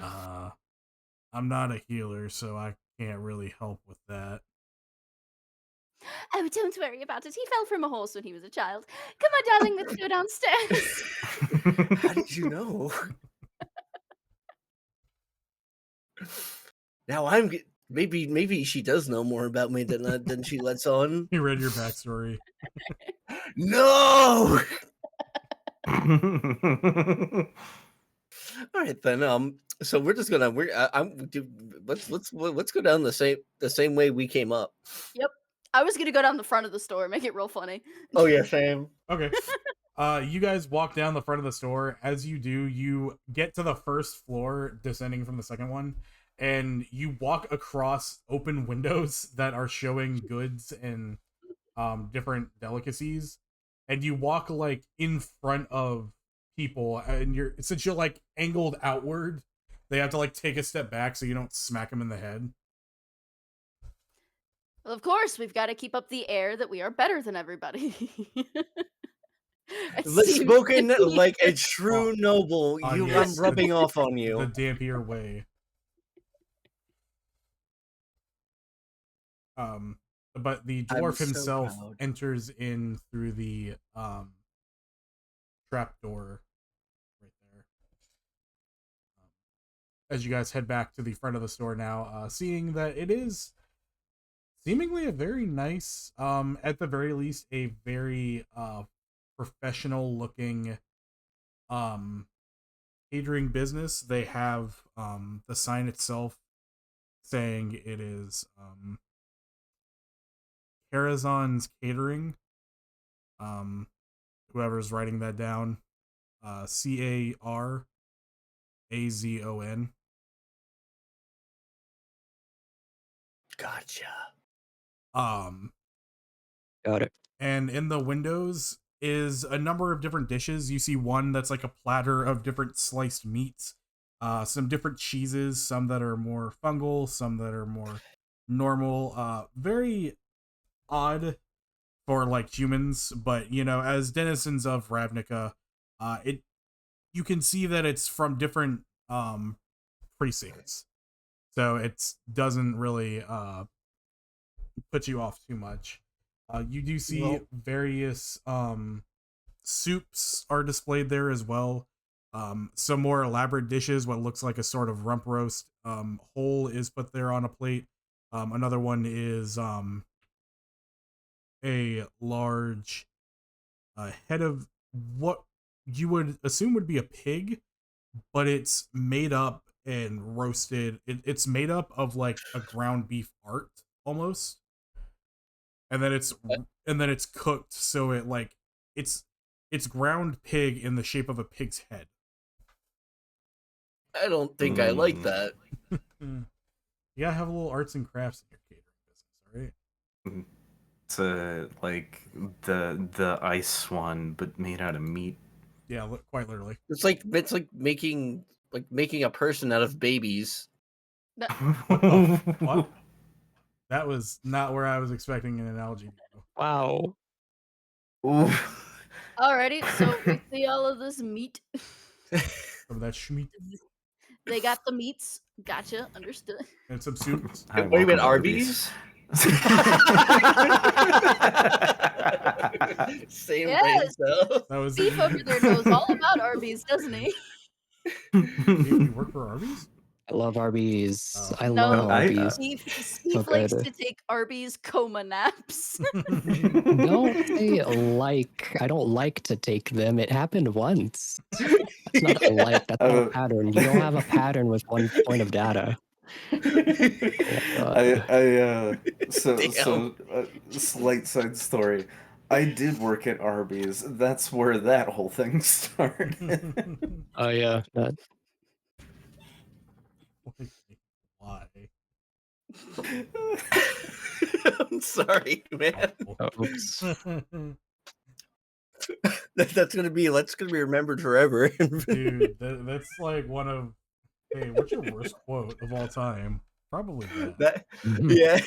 I'm not a healer, so I can't really help with that. Oh, don't worry about it. He fell from a horse when he was a child. Come on, darling, let's go downstairs. How did you know? Now maybe she does know more about me than she lets on. He read your backstory. No. All right then. So we're just gonna let's go down the same way we came up. Yep. I was gonna go down the front of the store, make it real funny. Oh yeah, same. Okay. You guys walk down the front of the store. As you do, you get to the first floor, descending from the second one, and you walk across open windows that are showing goods and different delicacies, and you walk like in front of people, and since you're like angled outward, they have to like take a step back so you don't smack them in the head. Well, of course, we've got to keep up the air that we are better than everybody. Spoken like a true noble. Yes, I'm rubbing off on you. The Dampier way. But the dwarf himself enters in through the trapdoor right there. As you guys head back to the front of the store now, seeing that it is seemingly a very nice, at the very least, a very professional looking catering business. They have the sign itself saying it is Carazon's Catering. whoever's writing that down. Carazon. Gotcha. Got it. And in the windows is a number of different dishes. You see one that's like a platter of different sliced meats, some different cheeses, some that are more fungal, some that are more normal. Very odd for like humans, but you know, as denizens of Ravnica, it you can see that it's from different precincts, so it doesn't really put you off too much. You do see various soups are displayed there as well. Some more elaborate dishes, what looks like a sort of rump roast whole is put there on a plate. Another one is a large head of what you would assume would be a pig, but it's made up and roasted. It's made up of like a ground beef art almost, and then it's cooked so it like it's ground pig in the shape of a pig's head. I don't think I like that. You gotta have a little arts and crafts in your catering business, all right? It's like the ice one, but made out of meat. Yeah, quite literally. It's like making a person out of babies. What? That was not where I was expecting an analogy to go. Wow. Alrighty, so we see all of this meat. Some of that schmeat They got the meats. Gotcha. Understood. and some soups. Hi, What do you mean, welcome to Arby's? Same Yes. range, though. That was Beef over there knows all about Arby's, doesn't he? you work for Arby's? I love Arby's. Oh. I No, love Arby's. Steve So likes good. to take Arby's coma naps. Don't say like. I don't like to take them. It happened once. It's not a like. That's not a pattern. You don't have a pattern with one point of data. Slight side story. I did work at Arby's. That's where that whole thing started. Oh yeah. Why? I'm sorry, man. Oops. That's gonna be remembered forever. Dude, that's like one of. Hey, what's your worst quote of all time? Probably that. Yeah.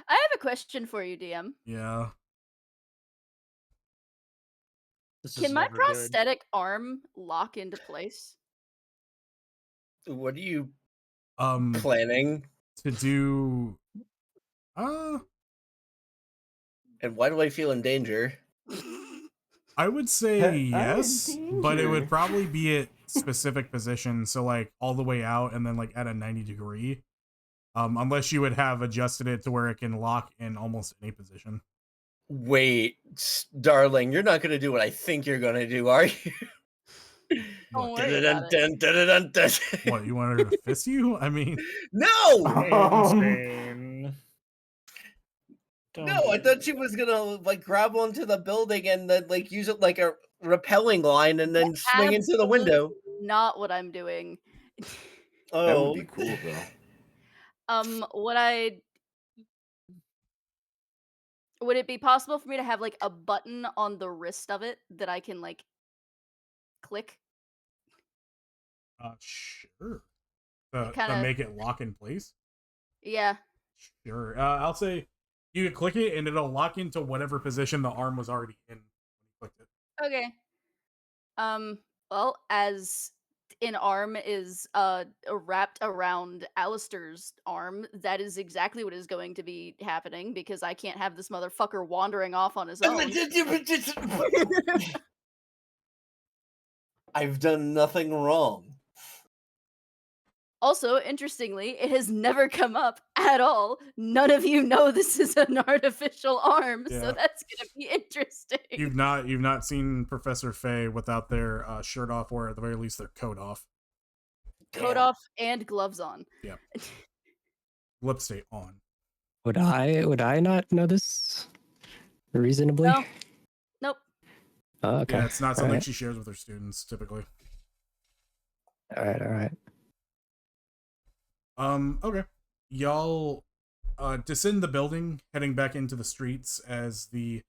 I have a question for you, DM. Yeah. Can my prosthetic arm lock into place? What are you Um, planning? to do. And why do I feel in danger? I would say yes, in but it would danger. probably be at specific positions, so like all the way out and then like at a 90-degree. Unless you would have adjusted it to where it can lock in almost any position. Wait, darling, you're not gonna do what I think you're gonna do, are you? Don't worry about it. Dun-dun-dun-dun-dun-dun. What, you wanted her to fist you? I mean, No! Insane. No, I thought she was gonna like grab onto the building and then like use it like a rappelling line and then swing into the window. Not what I'm doing. That would Oh, be cool though. Would it be possible for me to have like a button on the wrist of it that I can like click? sure. To Kinda- make it lock in place? Yeah. Sure. I'll say you can click it and it'll lock into whatever position the arm was already in when you clicked it. Okay. Well, as an arm is wrapped around Alistair's arm, that is exactly what is going to be happening because I can't have this motherfucker wandering off on his own. I've done nothing wrong. Also, interestingly, it has never come up at all. None of you know this is an artificial arm, Yeah. so that's gonna be interesting. You've not seen Professor Fay without their shirt off or at the very least their coat off. Coat off and gloves on. Yeah. Lip stay on. Would I not know this reasonably? No. Nope. Oh, okay. Yeah, it's not All something right. she shares with her students typically. All right. Okay. Y'all descend the building, heading back into the streets as the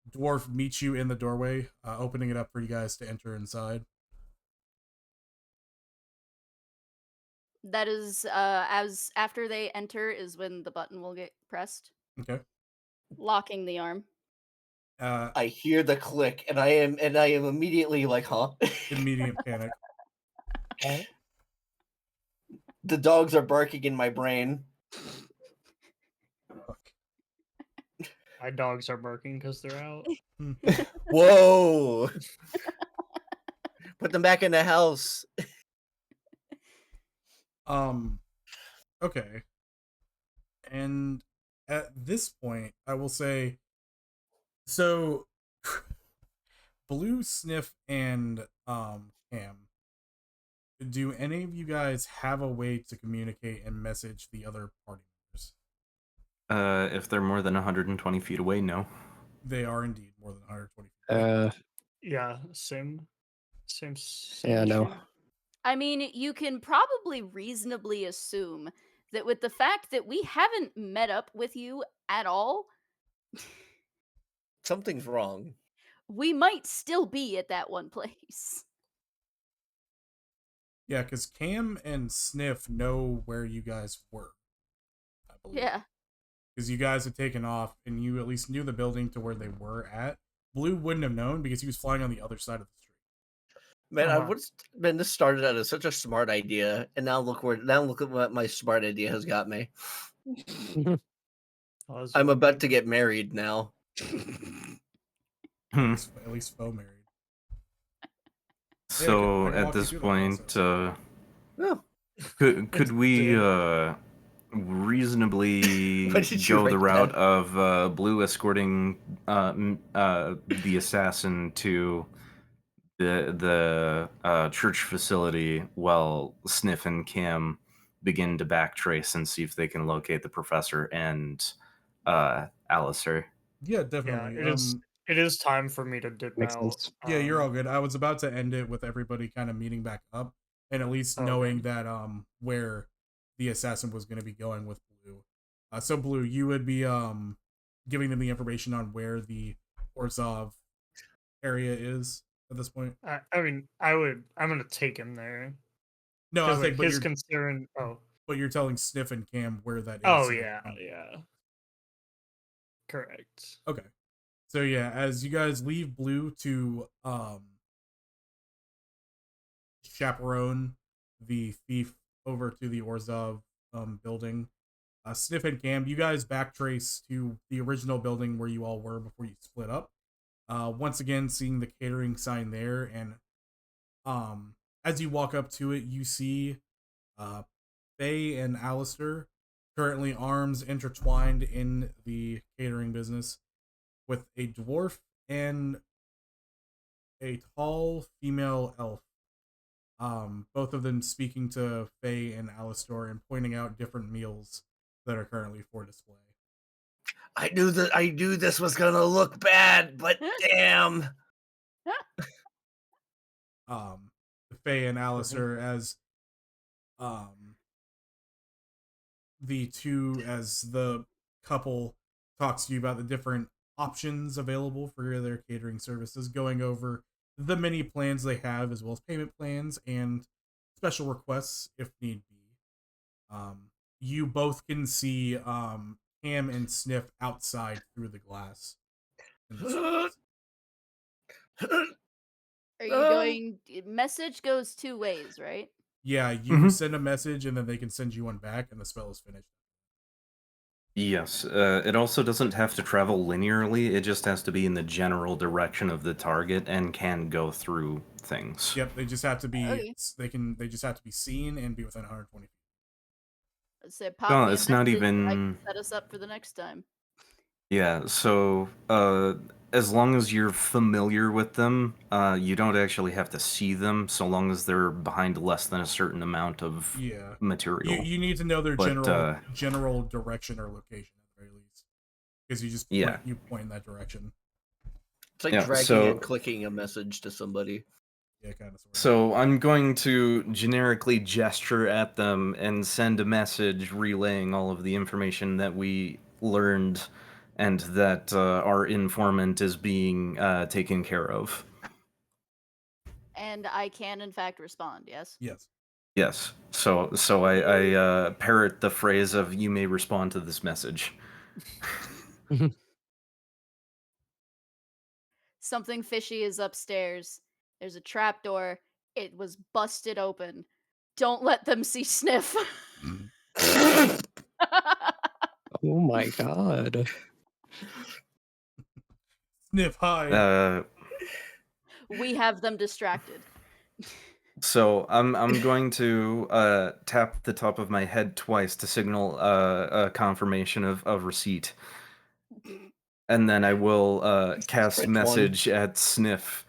dwarf meets you in the doorway, opening it up for you guys to enter inside. That is, as after they enter is when the button will get pressed, Okay. locking the arm. I hear the click, and I am immediately like, huh? Immediate panic. The dogs are barking in my brain. My dogs are barking because they're out. Whoa! Put them back in the house. Okay. And at this point, I will say, so Blue, Sniff, and Cam, do any of you guys have a way to communicate and message the other party members? If they're more than 120 feet away, no. They are indeed more than 120 feet. Yeah, same Yeah, no. issue. I mean, you can probably reasonably assume that with the fact that we haven't met up with you at all, Something's wrong. we might still be at that one place. Yeah, because Cam and Sniff know where you guys were, I believe. Yeah. Because you guys had taken off and you at least knew the building to where they were at. Blue wouldn't have known because he was flying on the other side of the street. Man, this started out as such a smart idea, and now look at what my smart idea has got me. I'm about to get married now. At least faux married. So I can at walk you this through that point, process. could we reasonably Why did you go write the that? route of Blue escorting the assassin to the church facility while Sniff and Cam begin to backtrace and see if they can locate the professor and Alistair? Yeah, definitely. Yeah, it is time for me to dip Makes out. sense. Yeah, you're all good. I was about to end it with everybody kind of meeting back up and at least knowing that where the assassin was going to be going with Blue. So Blue, you would be giving them the information on where the Orzhov area is at this point. I mean, I'm gonna take him there. No, I was Like saying, but his you're concern. but you're telling Sniff and Cam where that is. Oh so yeah. Correct. Okay. So yeah, as you guys leave Blue to chaperone the thief over to the Orzhov building, Sniff and Cam, you guys backtrace to the original building where you all were before you split up. Once again, seeing the catering sign there, and as you walk up to it, you see Faye and Alistair, currently arms intertwined in the catering business, with a dwarf and a tall female elf. Both of them speaking to Faye and Alistair and pointing out different meals that are currently for display. I knew this was gonna look bad, but damn. Faye and Alistair as the couple talks to you about the different options available for their catering services, going over the many plans they have as well as payment plans and special requests if need be. You both can see Cam and Sniff outside through the glass. Are you going? Message goes two ways, right? Yeah, you send a message and then they can send you one back and the spell is finished. Yes, it also doesn't have to travel linearly. It just has to be in the general direction of the target and can go through things. Yep, they just have to be Okay. they just have to be seen and be within 120 feet. Let's say pop No, me a it's not message, I even. can set us up for the next time. Yeah, so as long as you're familiar with them, you don't actually have to see them, so long as they're behind less than a certain amount of material. You need to know their But, general direction or location at the very least, because you just point in that direction. It's like Yeah, dragging so- and clicking a message to somebody. Yeah, kind of. So I'm going to generically gesture at them and send a message relaying all of the information that we learned and that our informant is being taken care of. And I can, in fact, respond, yes? Yes. Yes. So I parrot the phrase of "You may respond to this message." Something fishy is upstairs. There's a trapdoor. It was busted open. Don't let them see Sniff. Oh my god. Sniff high. We have them distracted. So I'm going to tap the top of my head twice to signal a confirmation of receipt, and then I will cast Print one. message at Sniff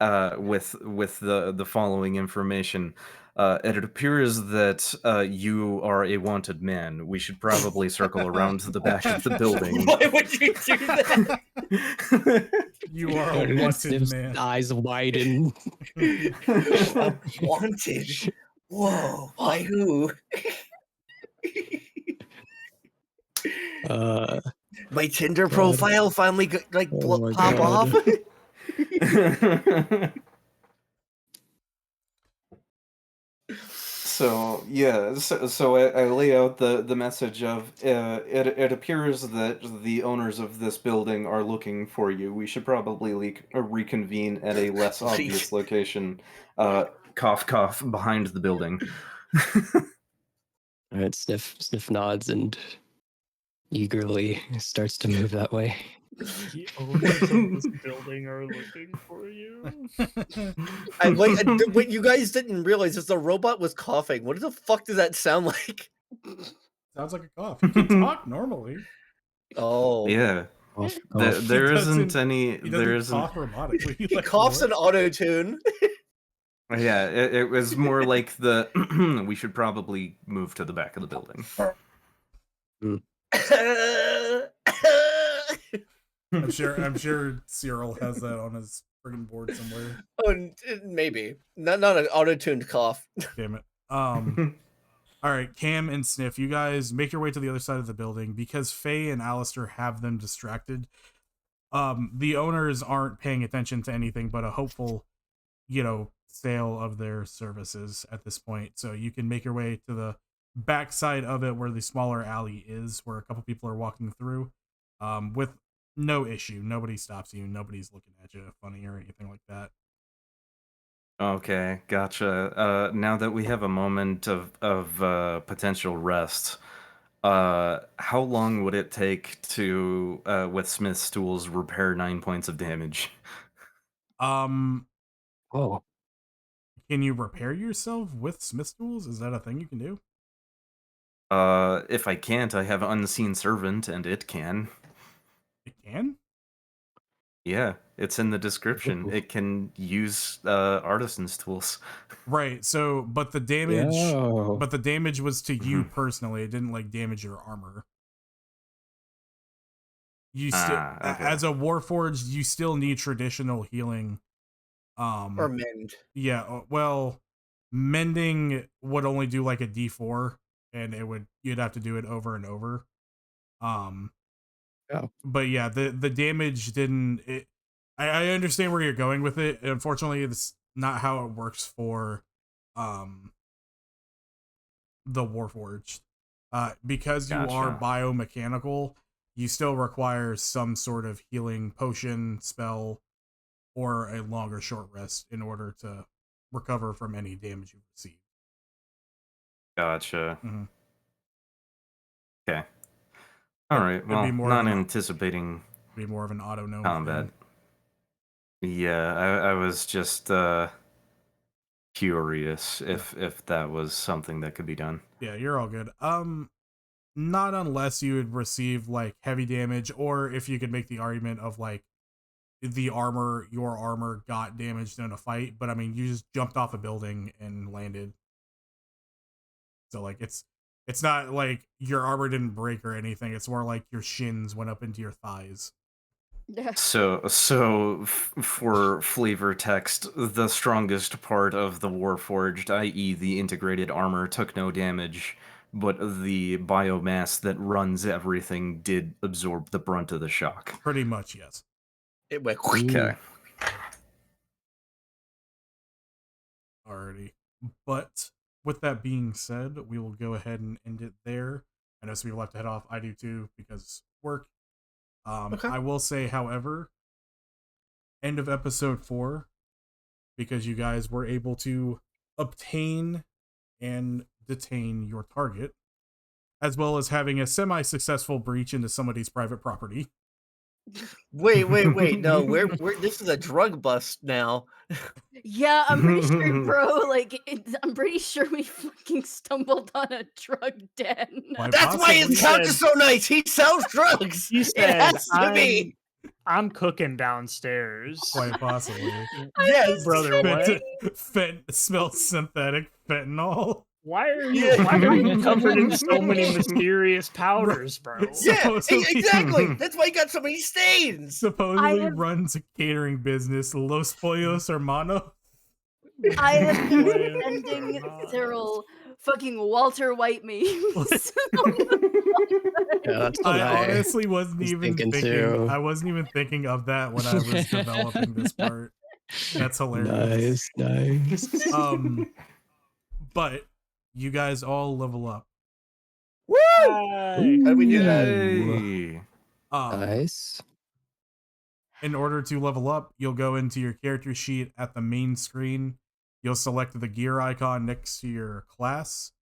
with the following information. It appears that you are a wanted man. We should probably circle around to the back of the building. Why would you do that? You are a wanted Sniff's man. eyes widen. Wanted. Whoa. By who? My Tinder God. profile finally Oh my pop God. off. So yeah, so I lay out the message of it appears that the owners of this building are looking for you. We should probably reconvene at a less obvious location. Cough cough behind the building. All right, Sniff nods and eagerly starts to move that way. The owners of this building are looking for you. And what you guys didn't realize is the robot was coughing. What the fuck does that sound like? Sounds like a cough. You can talk normally. Oh. Yeah. Cough, There, cough. there isn't doesn't- any. He There doesn't isn't. cough robotically. He Like, coughs what? an auto-tune. Yeah, it was more like the. We should probably move to the back of the building. I'm sure Cyril has that on his friggin' board somewhere. Maybe. Not an auto-tuned cough. Damn it. All right, Cam and Sniff, you guys make your way to the other side of the building because Faye and Alistair have them distracted. The owners aren't paying attention to anything but a hopeful, sale of their services at this point. So you can make your way to the backside of it where the smaller alley is, where a couple people are walking through, with no issue. Nobody stops you. Nobody's looking at you funny or anything like that. Okay, gotcha. Now that we have a moment of potential rest, how long would it take to, with Smith's tools, repair 9 points of damage? Oh, Can you repair yourself with Smith's tools? Is that a thing you can do? If I can't, I have Unseen Servant, and it can. It can? Yeah, it's in the description. Ooh. It can use artisan's tools. Right. So, but the damage, Yo. but the damage was to you personally. It didn't like damage your armor. You still, Okay. as a Warforged, you still need traditional healing. Or mend. Yeah. Well, mending would only do like a D4, and you'd have to do it over and over. Oh. But yeah, the damage didn't. I understand where you're going with it. Unfortunately, it's not how it works for, the Warforged. Because you are Gotcha. biomechanical, you still require some sort of healing potion, spell, or a longer short rest in order to recover from any damage you've received. Gotcha. Mhm. Okay. All right. It'd be Well, more not of an- anticipating Be more of an auto gnome combat. thing. Yeah, I was just curious if that was something that could be done. Yeah, you're all good. Not unless you would receive like heavy damage, or if you could make the argument of like your armor got damaged in a fight, but I mean you just jumped off a building and landed. So like it's not like your armor didn't break or anything, it's more like your shins went up into your thighs. For flavor text, the strongest part of the Warforged, i.e. the integrated armor, took no damage, but the biomass that runs everything did absorb the brunt of the shock. Pretty much, yes. It went. Okay. Alrighty. But with that being said, we will go ahead and end it there. I know some people have to head off. I do too, because work. Okay. I will say, however, end of episode 4, because you guys were able to obtain and detain your target, as well as having a semi-successful breach into somebody's private property. Wait. No, we're this is a drug bust now. Yeah, I'm pretty sure, bro. Like, I'm pretty sure we fucking stumbled on a drug den. Quite That's why possibly. his couch is so nice. He sells drugs. He It said, has to be. I'm cooking downstairs. Quite possibly. Yes, Brother, what? Smells synthetic fentanyl. Why are you covered in so many mysterious powders, bro? Yeah, Supposedly- exactly. That's why he got so many stains. Supposedly have- runs a catering business, Los Pollos Hermanos. I have been sending Cyril fucking Walter White memes. Yeah, that's what I honestly wasn't was even thinking thinking. too. I wasn't even thinking of that when I was developing this part. That's hilarious. Nice. But you guys all level up. Woo! How'd we do that? Yay. Nice. In order to level up, you'll go into your character sheet at the main screen. You'll select the gear icon next to your class.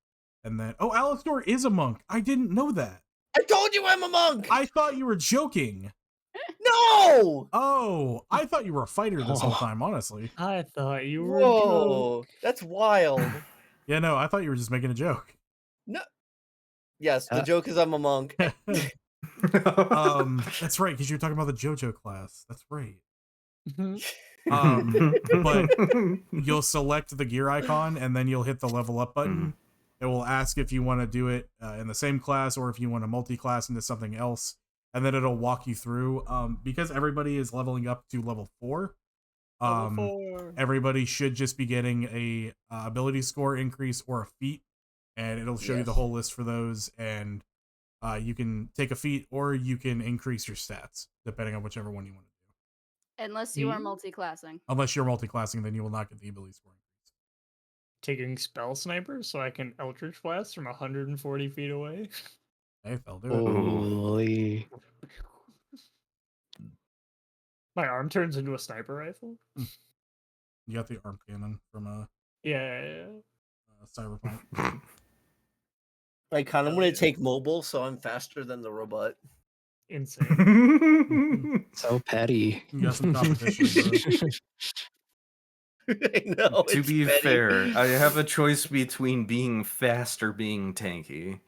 And then, oh, Alistor is a monk. I didn't know that. I told you I'm a monk. I thought you were joking. No. Oh, I thought you were a fighter this whole time, honestly. I thought you were. Whoa, that's wild. Yeah, no, I thought you were just making a joke. No. Yes, the joke is I'm a monk. That's right, because you're talking about the JoJo class. That's right. But you'll select the gear icon and then you'll hit the level up button. It will ask if you want to do it in the same class or if you want to multi-class into something else, and then it'll walk you through. Because everybody is leveling up to level 4. Everybody should just be getting a ability score increase or a feat, and it'll show you the whole list for those. And you can take a feat or you can increase your stats depending on whichever one you want to do. Unless you are multi-classing. Unless you're multi-classing, then you will not get the ability score increase. Taking spell sniper so I can Eldritch Blast from 140 feet away. Hey, they'll do it. Holy. My arm turns into a sniper rifle. You got the arm cannon from Yeah. Cyberpunk. I kind of want to take mobile, so I'm faster than the robot. Insane. So petty. You got some competition, bro. I know. To it's be petty. fair, I have a choice between being fast or being tanky.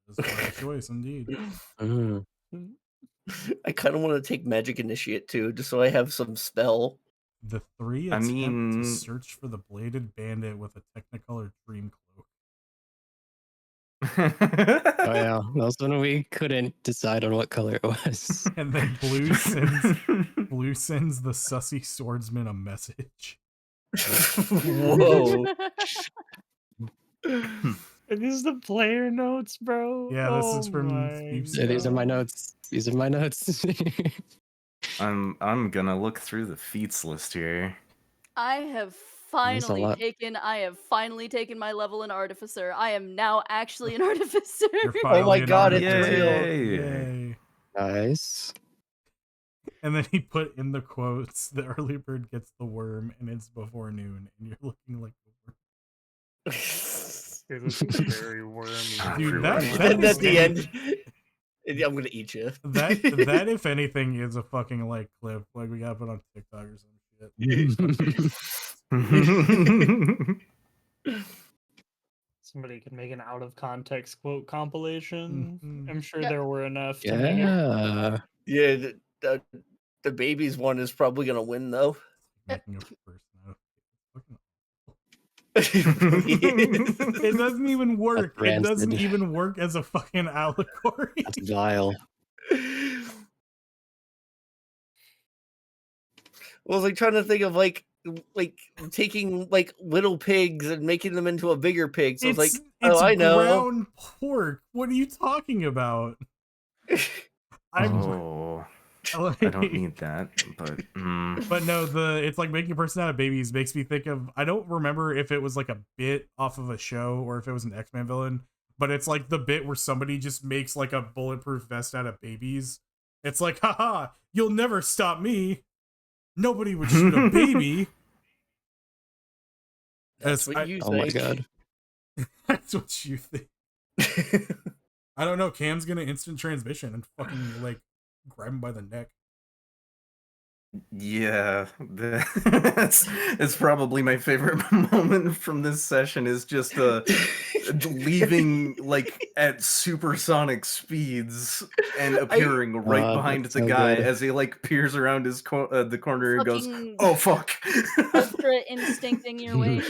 That's quite a choice, indeed. Mm. I kind of want to take magic initiate too, just so I have some spell. The 3 I attempt mean- to search for the bladed bandit with a Technicolor dream cloak. Oh yeah, that was when we couldn't decide on what color it was. And then Blue sends the sussy swordsman a message. Whoa. These are the player notes, bro. Yeah, this is Oh from my Steve's- Yeah, these are my notes. These are my notes. I'm gonna look through the feats list here. I have There's a finally lot. taken my level in Artificer. I am now actually an Artificer. You're Oh my finally an God, it's artificer. real. Yay. Nice. And then he put in the quotes, the early bird gets the worm and it's before noon and you're looking like the worm. It was very wormy. Dude, that And is at the end, I'm gonna eat you. that if anything is a fucking like clip. Like we gotta put on TikTok or some shit. Somebody could make an out of context quote compilation. Mhm. I'm sure Yeah. there were enough. To make it. Yeah. Yeah, the babies one is probably gonna win though. Making a person out of fucking It It doesn't even work. It doesn't rancid. even work as a fucking allegory. That's vile. was like trying to think of like taking like little pigs and making them into a bigger pig. So I was like, it's oh, I know. ground pork. What are you talking about? I'm Oh, I like, don't need that, but but no, it's like making a person out of babies makes me think of, I don't remember if it was like a bit off of a show or if it was an X-Men villain, but it's like the bit where somebody just makes like a bulletproof vest out of babies. It's like, haha, you'll never stop me. Nobody would shoot a baby. That's what you Oh my think. god. That's what you think. I don't know. Cam's gonna instant transmission and fucking like grab him by the neck. yeah, it's probably my favorite moment from this session is just leaving like at supersonic speeds and appearing right behind that's the so guy good. as he like peers around his the corner and goes, Fucking "Oh fuck!" ultra instincting your way.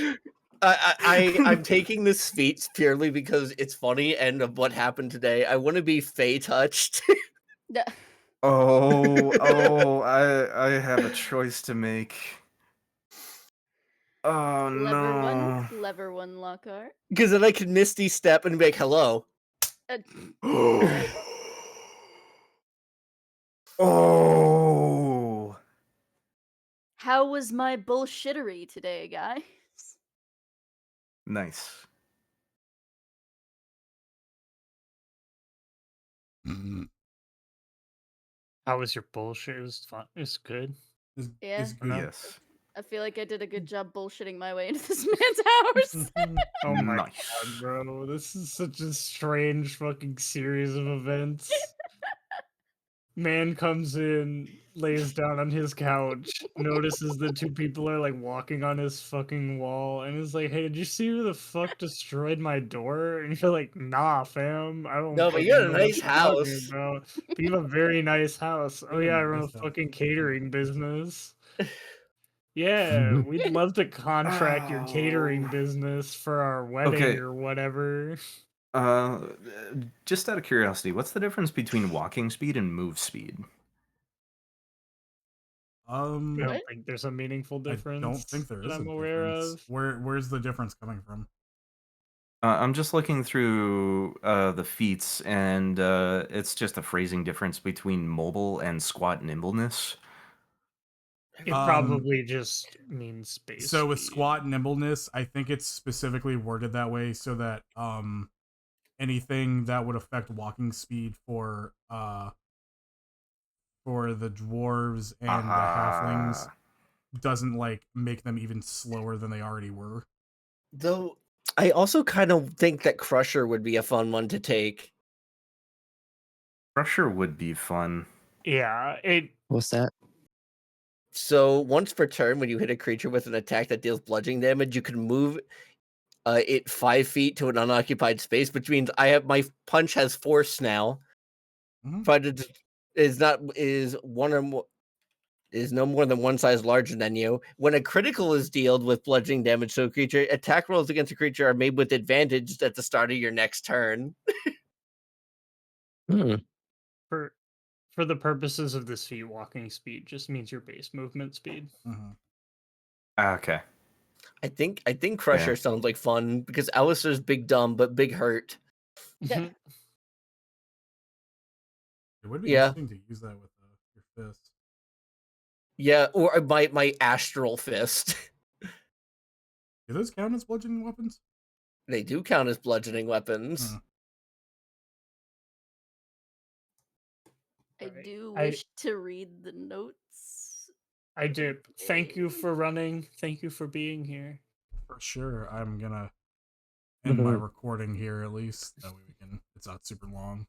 I'm taking this feat purely because it's funny and of what happened today. I want to be Fey touched. Duh. Oh, I have a choice to make. Oh Clever one, Lockhart. Because then I can Misty step and be like, hello. no. Oh. How was my bullshittery today, guys? Nice. How was your bullshit? It was fun. It was good. Yeah. Is good. Yes. I feel like I did a good job bullshitting my way into this man's house. Oh my Nice. god, bro. This is such a strange fucking series of events. Man comes in, lays down on his couch, notices the two people are like walking on his fucking wall, and is like, "Hey, did you see who the fuck destroyed my door?" And you're like, "Nah, fam, I don't." No, but fucking you got a know what nice you're talking house. about." But you have a very nice house. Oh You yeah, have I a run a nice house. fucking catering business. Yeah, we'd love to contract your catering business for our wedding Okay. or whatever. Just out of curiosity, what's the difference between walking speed and move speed? I don't What? think there's a meaningful I difference don't think there that is a I'm aware difference. of. Where's the difference coming from? I'm just looking through the feats, and it's just a phrasing difference between mobile and squat nimbleness. It Um, probably just means space. So with speed. squat nimbleness, I think it's specifically worded that way so that anything that would affect walking speed for the dwarves and the halflings Ah. doesn't like make them even slower than they already were. Though I also kind of think that Crusher would be a fun one to take. Crusher would be fun. Yeah, it What's that? So once per turn, when you hit a creature with an attack that deals bludgeoning damage, you can move it 5 feet to an unoccupied space, which means my punch has force now. Mhm. But it is one or more is no more than one size larger than you. When a critical is dealt with bludgeoning damage to a creature, attack rolls against a creature are made with advantage at the start of your next turn. Hmm. for the purposes of this feat, walking speed just means your base movement speed. Mhm. Okay. I think Crusher sounds like fun because Alistair's big dumb but big hurt. Yeah. It would be Yeah. interesting to use that with your fist. Yeah, or my astral fist. Do those count as bludgeoning weapons? They do count as bludgeoning weapons. Hmm. I Alright, do I- wish to read the notes. I did. Thank you for running. Thank you for being here. For sure. I'm gonna end my Mhm. recording here at least. That way we can. It's not super long.